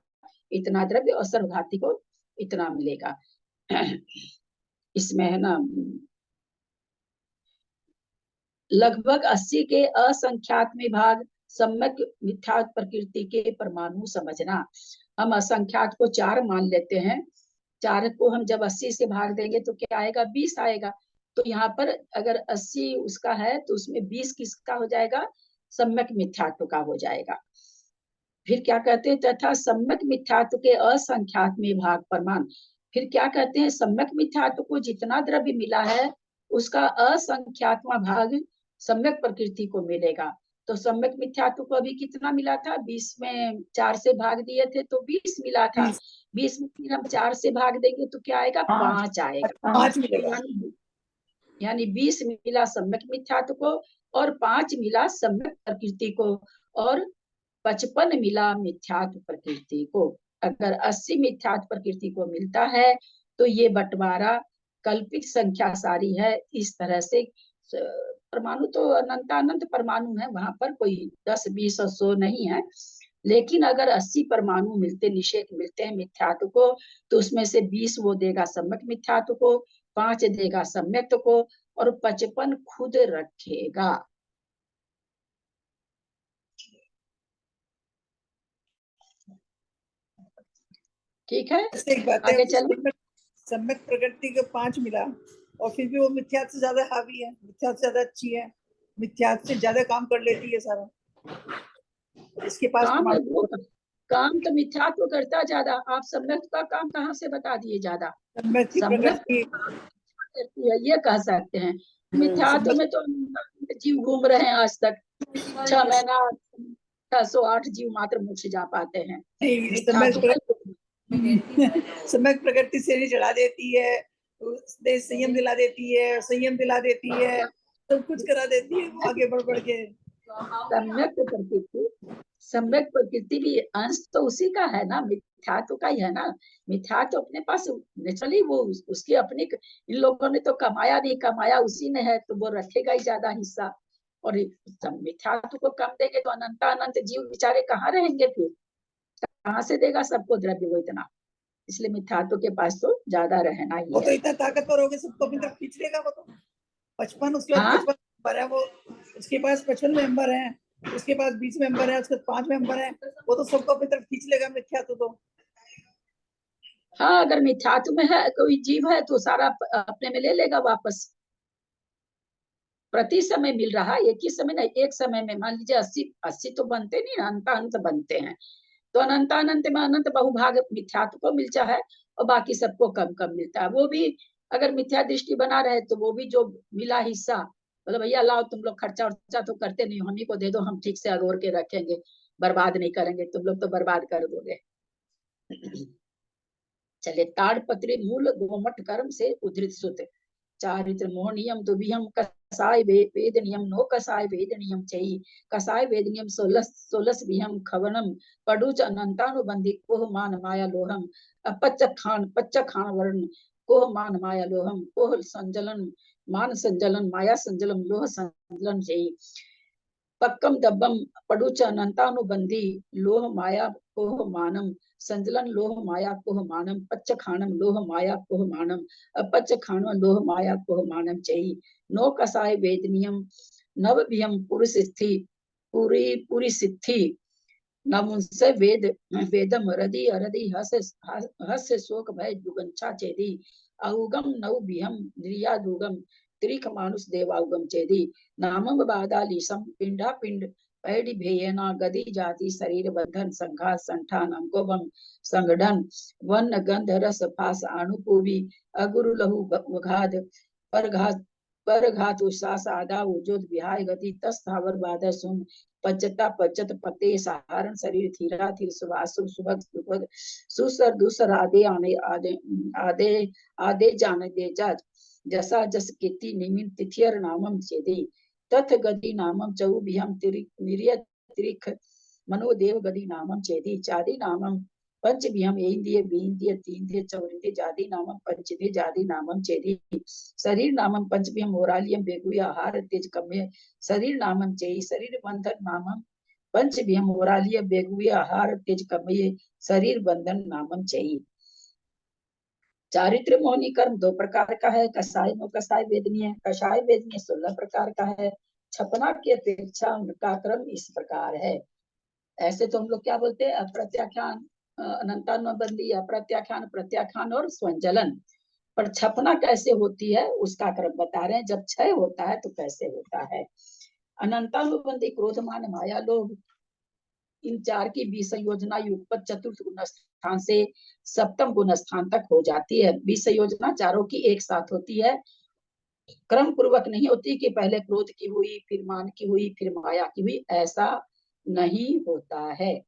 इतना द्रव्य और सर्वघाती को इतना मिलेगा। इसमें है ना लगभग 80 के असंख्यात में भाग सम्यक मिथ्यात्व प्रकृति के परमाणु समझना। हम असंख्यात को 4 मान लेते हैं, 4 को हम जब 80 से भाग देंगे तो क्या आएगा, 20 आएगा। तो यहाँ पर अगर 80 उसका है तो उसमें 20 किसका हो जाएगा, सम्यक मिथ्यात्व का हो जाएगा। फिर क्या कहते हैं, तथा सम्यक मिथ्यात्व के असंख्यात में भाग प्रमाण। फिर क्या कहते हैं, सम्यक मिथ्यात्व को जितना द्रव्य मिला है उसका असंख्यातवां भाग सम्यक प्रकृति को मिलेगा। तो सम्यक मिथ्यात्व को अभी कितना मिला था, 20 में 4 से भाग दिए थे तो 20 मिला था। 20 में फिर हम 4 से भाग देंगे तो क्या आएगा, 5 आएगा। 5 मिलेगा। यानी 20 मिला सम्यक मिथ्यात्व को और 5 मिला सम्यक प्रकृति को और 55 मिला मिथ्यात्व प्रकृति को। अगर 80 मिथ्यात्व प्रकृति को मिलता है तो ये बंटवारा कल्पित संख्या सारी है। इस तरह से परमाणु तो अनंत परमाणु है, वहां पर कोई 10, 20 और 100 नहीं है। लेकिन अगर 80 परमाणु मिलते निषेक मिलते हैं मिथ्यात्व को, तो उसमें से 20 वो देगा सम्यक मिथ्यात्व को, 5 देगा सम्यक को और 55 खुद रखेगा। ठीक है, एक बात आगे है, चलो। सम्यक प्रकृति को 5 मिला और फिर भी वो मिथ्यात्व से ज्यादा हावी है, मिथ्यात्व से ज्यादा अच्छी है, मिथ्यात्व से ज्यादा काम कर लेती है सारा। इसके पास काम तो मिथ्यात्व करता ज्यादा, आप सम्यक का काम कहाँ से बता दिए ज्यादा, सम्यक करती है ये कह सकते हैं। मिथ्यात्व में तो जीव घूम रहे हैं आज तक, 6 महीना 608 जीव मात्र मोक्ष जा पाते हैं। सम्यक प्रकृति से नहीं चढ़ा देती है, देश संयम दिला देती है, संयम दिला देती है, सब कुछ करा देती है वो आगे बढ़ के। सम्यक प्रकृति भी अंश तो उसी का है ना, मिथ्यात्व का ही है ना। मिथ्यात्व अपने पास नेचुरली वो उसकी अपनी, इन लोगों ने तो कमाया नहीं, कमाया उसी ने है, तो वो रखेगा ही ज्यादा हिस्सा। और मिथ्यात्व को कम देंगे तो अनंत अनंत जीव बेचारे कहाँ रहेंगे, फिर कहाँ से देगा सबको द्रव्य वो इतना। इसलिए मिथ्यात्व के पास तो ज्यादा रहना ही वो तो है। इतना ताकतवर हो गया, सबको अपनी तरफ खींच लेगा वो तो। 55 उसके बाद 55 मेंबर है वो, उसके पास 55 मेंबर है, उसके पास 20 मेंबर है, उसके 5 मेंबर है, वो तो सबको अपनी तरफ खींच लेगा मिथ्यात्व तो। हाँ, अगर मिथ्यात्व में है कोई जीव है तो सारा अपने में ले लेगा वापस। प्रति समय मिल रहा है, एक ही समय नहीं, एक समय में मान लीजिए 80 तो बनते नहीं, अनंत अनंत बनते हैं, तो अनंत अनंत में अनंत बहुभाग मिथ्यात्व को मिलता है और बाकी सबको कम कम मिलता है। वो भी अगर मिथ्या दृष्टि बना रहे तो वो भी जो मिला हिस्सा, मतलब भैया लाओ तुम लोग खर्चा वर्चा तो करते नहीं, हम ही को दे दो, हम ठीक से अगोर के रखेंगे, बर्बाद नहीं करेंगे, तुम लोग तो बर्बाद कर दोगे। चलिए, ताड़पत्री मूल गोमट कर्म से उद्धृत सूत्र। चारित्र मोह नियम तो भी हम कसाय वेद नियम नो कसाय वेद नियम चाहिए। कसाय वेद नियम 16 भी हम खवनम पडुच अनंतानुबंधी कोह मान माया लोहम पच्च खान वर्ण कोह मान माया लोहम कोह संजलन मान संजलन माया संजलम लोह संजलन चाहिए। पक्कम दब्बम पडुच अनंतानुबंधी लोह माया कोह मानम संजलन लोह माया कोह मानम पच्च खानम लोह माया कोह मानम अपच्च खान लोह माया कोह मानम चाहिए। नो कसाय वेद नियम नव भीम पुरुष स्थिति पूरी सिद्धि नमुंसे वेदम रदि अरदि हस्य शोक भय दुगंछा चेदी अउगम नव भीम निर्यादुगम त्रिक मानुष देवाउगम चेदी नामम बादालीसम पिंडा पिंड पैडी भेयना गदी जाति शरीर बंधन संघात संठान अंगोबम संगठन वन गंध रस फास अनुपूवी अगुरु लहु वघाद परघात उसास आदा उजोद विहाय गति तस्थावर बाधा सुन पच्चता पच्चत पते सहारण शरीर थीरा थीर सुभासु सुभग सुभग सुसर दूसर आदे आने आदे आदे आदे जाने दे जाज जसा जस कीर्ति निमित तिथियर नामम चेदे तथ गति नामम चौ भीम तिरिख मनोदेव गति नामम चेदी चादी नामम पंच भीम इंद्रिय बींद्रिय तीन्द्रिय चौरिंद्रिय जाति नामम पंचदे जाति नामम चेदी शरीर नामम पंच भीम ओरालियम बेगुया आहार तेज कम्य शरीर नामम चेई शरीर बंधन नामम पंच भीम ओरालियम बेगुया आहार तेज कम्य शरीर बंधन नामम चेई। चारित्र मोहनी कर्म 2 प्रकार का है, कसाय नो कसाय वेदनीय। कसाय वेदनीय 16 प्रकार का है। छपना की अपेक्षा उनका क्रम इस प्रकार है। ऐसे तो हम लोग क्या बोलते हैं, अप्रत्याख्यान अनंतानुबंधी अप्रत्याख्यान प्रत्याख्यान और स्वंजलन। पर छपना कैसे होती है उसका क्रम बता रहे हैं। जब क्षय होता है तो कैसे होता है। अनंतानुबंधी क्रोधमान माया लोभ, इन 4 की विसंयोजना युगपत चतुर्थ गुण स्थान से सप्तम गुण स्थान तक हो जाती है। विसंयोजना चारों की एक साथ होती है, क्रम पूर्वक नहीं होती कि पहले क्रोध की हुई फिर मान की हुई फिर माया की हुई, ऐसा नहीं होता है।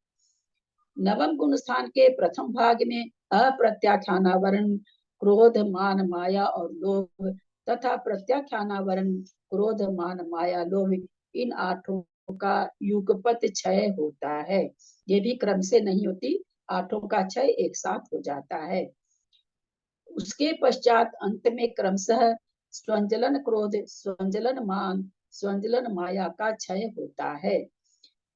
नवम गुण स्थान के प्रथम भाग में अप्रत्याख्यानावरण क्रोध मान माया और लोभ तथा प्रत्याख्यानावरण क्रोध मान माया लोभ, इन 8 का युगपत क्षय होता है। ये भी क्रम से नहीं होती, 8 का क्षय एक साथ हो जाता है। उसके पश्चात अंत में क्रमशः स्वंजलन क्रोध स्वंजलन मान स्वंजलन माया का क्षय होता है।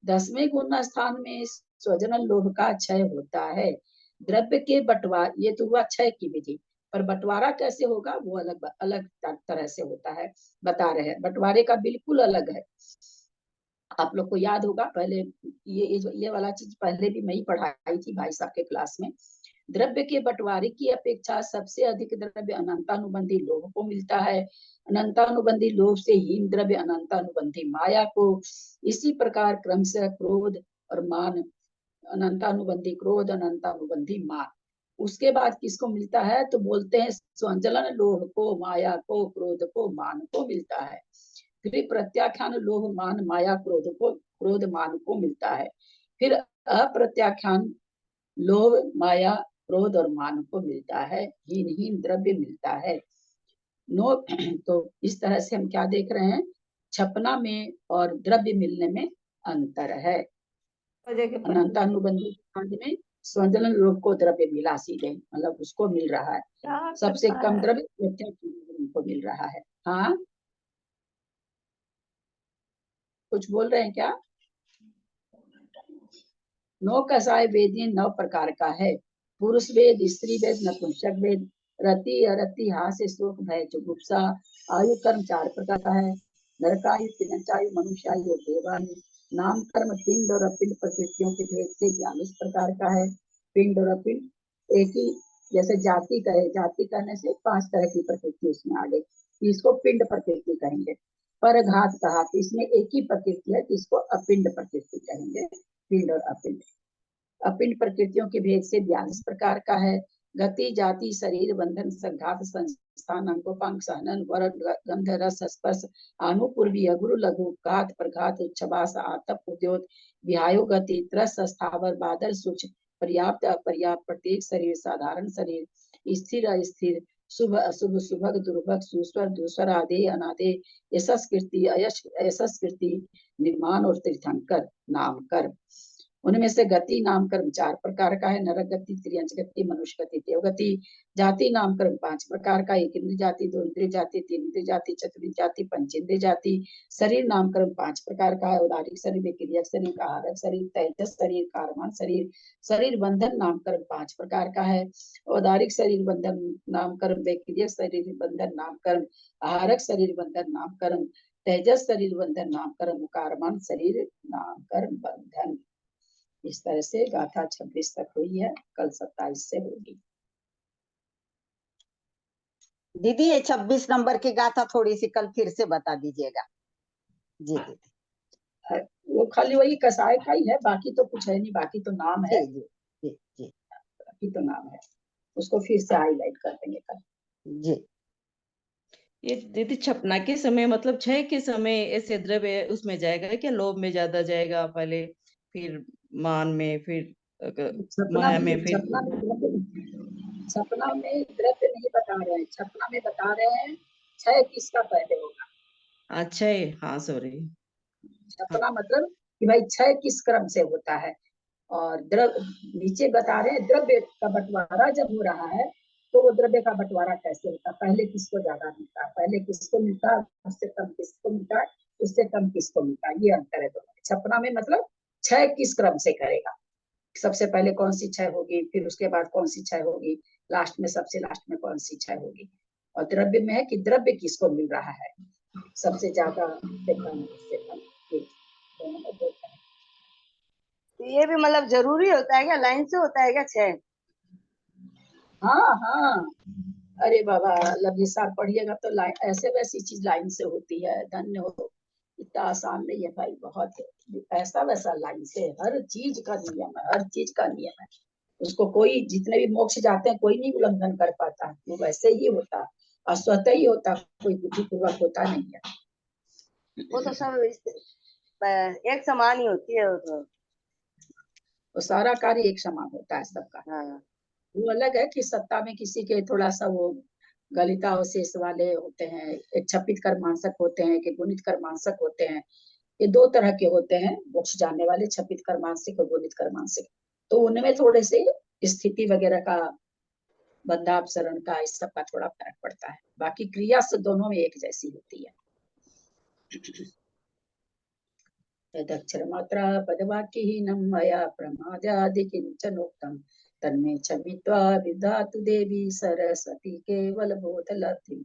10वें गुण स्थान में स्वजनन लोभ का क्षय होता है। द्रव्य के बंटवारा, ये तो हुआ क्षय की विधि, पर बंटवारा कैसे होगा वो अलग अलग तरह से होता है, बता रहे हैं। बंटवारे का बिल्कुल अलग है। आप लोग को याद होगा, पहले ये वाला चीज पहले भी मैं ही पढ़ाई थी भाई साहब के क्लास में। द्रव्य के बंटवारे की अपेक्षा सबसे अधिक द्रव्य अनंतानुबंधी लोभ को मिलता है। अनंतानुबंधी लोभ से हीन द्रव्य अनंतानुबंधी माया को। इसी प्रकार क्रमशः क्रोध और मान, अनंतानुबंधी क्रोध अनंतानुबंधी मान। उसके बाद किसको मिलता है तो बोलते हैं स्वंजलन लोभ को, माया को, क्रोध को, मान को मिलता है। फिर प्रत्याख्यान लोभ मान माया क्रोध को, क्रोध मान को मिलता है। फिर अप्रत्याख्यान लोभ माया क्रोध और मान को मिलता है, हीन द्रव्य मिलता है। नो तो इस तरह से हम क्या देख रहे हैं, छपना में और द्रव्य मिलने में अंतर है। अनंतानुबंधी कांड में स्वजलन लोग को द्रव्य मिला सीधे, मतलब उसको मिल रहा है, सबसे कम द्रव्य को मिल रहा है। हाँ कुछ बोल रहे हैं क्या? नौ कसाय वेद 9 प्रकार का है। पुरुष वेद, स्त्री वेद, नपुंसक वेद, रति अरति, हास्य, शोक, भय, जुगुप्सा। आयु कर्म 4 प्रकार का है। नरकायु, तिनचायु, मनुष्यायु और देवायु। नाम कर्म पिंड और अपिंड प्रकृतियों के भेद से 42 प्रकार का है। पिंड और अपिंड एक ही, जैसे जाति कहे, जाति करने से 5 तरह की प्रकृति उसमें आ गई, इसको पिंड प्रकृति कहेंगे। पर घात कहा कि इसमें एक ही प्रकृति है, इसको अपिंड प्रकृति कहेंगे। पिंड और अपिंड, अपिंड प्रकृतियों के भेद से 42 प्रकार का है। गति, जाति, शरीर, बंधन, संघात, संस्थान, अंगोपांग, सहनन, वर्ण, गंध, रस, स्पर्श, अनुपूर्वीय, गुरु, लघु, घात, प्रघात, उच्छ्वास, आतप, उद्योत, विहायो, गति, त्रस, स्थावर, बादल, सूक्ष्म, पर्याप्त, अपर्याप्त, प्रत्येक शरीर, साधारण शरीर, स्थिर, अस्थिर, शुभ, अशुभ, सुभग, दुर्भग, सुस्वर, दुस्वर, आदे, अनादे, यशस्कृति, अयशस्कृति, निर्माण और तीर्थंकर, नाम कर्म। उनमें से गति नाम कर्म 4 प्रकार का है। नरक गति, त्रियंच गति, मनुष्य गति, देवगति। जाति नाम कर्म 5 प्रकार का, 1 इंद्रिय जाति, 2 इंद्रिय जाति, 3 इंद्रिय जाति, 4 जाति, 5 इंद्रिय जाति। शरीर नाम कर्म 5 प्रकार का है। उदारिक शरीर, विक्रियक शरीर, आहारक शरीर, तेजस शरीर, कारमान शरीर। शरीर बंधन नाम कर्म 5 प्रकार का है। उदारिक शरीर बंधन नाम कर्म, विक्रियक शरीर बंधन नाम कर्म, आहारक शरीर बंधन नाम कर्म, तेजस शरीर बंधन नाम कर्म, कारमान शरीर नाम कर्म बंधन। इस तरह से गाथा 26 तक हुई है, कल 27 से होगी। दीदी ये 26 नंबर की गाथा थोड़ी सी कल फिर से बता दीजिएगा। जी दीदी। वो खाली वही कसाय का ही है, बाकी तो कुछ है नहीं, बाकी तो नाम है। जी जी जी, बाकी तो नाम है, उसको फिर से हाईलाइट कर देंगे कल। जी। ये दीदी छपना के समय मतलब क्षय के समय ऐसे द्रव्य उसमें जाएगा क्या? लोभ में ज्यादा जाएगा पहले, फिर मान में, फिर माया में, फिर छपना में द्रव्य नहीं बता रहे हैं, छपना में बता रहे हैं क्षय किसका पहले होगा। अच्छा, हाँ सॉरी। छपना मतलब कि भाई क्षय किस क्रम से होता है, और द्रव्य नीचे बता रहे हैं द्रव्य का बंटवारा जब हो रहा है तो वो द्रव्य का बंटवारा कैसे होता है, पहले किसको ज्यादा मिलता है, पहले किसको मिलता है, उससे कम किसको मिलता है, उससे कम किसको मिलता है, ये अंतर है दोनों। छपना में मतलब क्षय किस क्रम से करेगा, सबसे पहले कौन सी क्षय होगी, फिर उसके बाद कौन सी क्षय होगी, लास्ट में सबसे लास्ट में कौन सी क्षय होगी। और द्रव्य में है कि द्रव्य किसको मिल रहा है, सबसे ज्यादा, उससे कम, उससे कम, दोनों में दो तरह। ये भी मतलब जरूरी होता है क्या, लाइन से होता है क्या क्षय? हाँ हाँ, अरे बाबा लफ्जी साहब पढ़िएगा तो लाइन ऐसे वैसी चीज लाइन से होती है, धन्य हो। इतना आसान नहीं है भाई, बहुत है ऐसा वैसा लाइन से, हर चीज का नियम है, हर चीज का नियम है। उसको कोई, जितने भी मोक्ष जाते हैं कोई नहीं उल्लंघन कर पाता, वो वैसे ही होता और स्वतः ही होता, कोई बुद्धिपूर्वक होता नहीं है। वो तो सब एक समान ही होती है, वो सारा कार्य एक समान होता है सबका। हाँ। वो अलग है कि सत्ता में किसी के थोड़ा सा वो गलिता अवशेष वाले होते हैं, एक छपित कर्मांसक होते हैं, कि गुणित कर्मांसक होते हैं, ये 2 तरह के होते हैं मोक्ष जाने वाले, छपित कर्मांसिक और गुणित कर्मांसिक। तो उनमें थोड़े से स्थिति वगैरह का, बंधापसरण का, इस सब का थोड़ा फर्क पड़ता है, बाकी क्रिया से दोनों में एक जैसी होती है। यदक्षर मात्रा पदवाक्यहीनं मया प्रमादादि किंचनोक्तम् तन्मे क्षमित्वा विधातु देवी सरस्वती केवल बोधलब्धि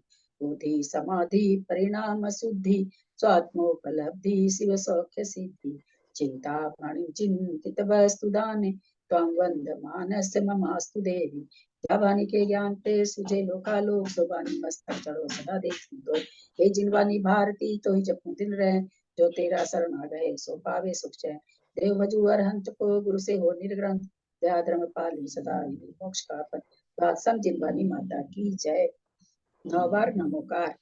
बुद्धि समाधि परिणाम शुद्धि स्वात्मोपलब्धि शिव सौख्य सिद्धि चिंता प्राणी चिंतित वस्तुदाने त्वं वंदमानस्य ममास्तु देवी। भवानी के ज्ञान ते सुझे लोकालोक सुबानी मस्तक चढ़ो सदा देखती तो, हे जिनवानी भारती तो ही जपू दिल रहे, जो तेरा शरण आ गए सो पावे सुख चैन। देव भजू अरहंत को गुरु से हो निर्ग्रंथ, दया धर्म पाली सदा मोक्ष का पथ। बादशाह जिनवानी माता की जय। 9 बार नमोकार।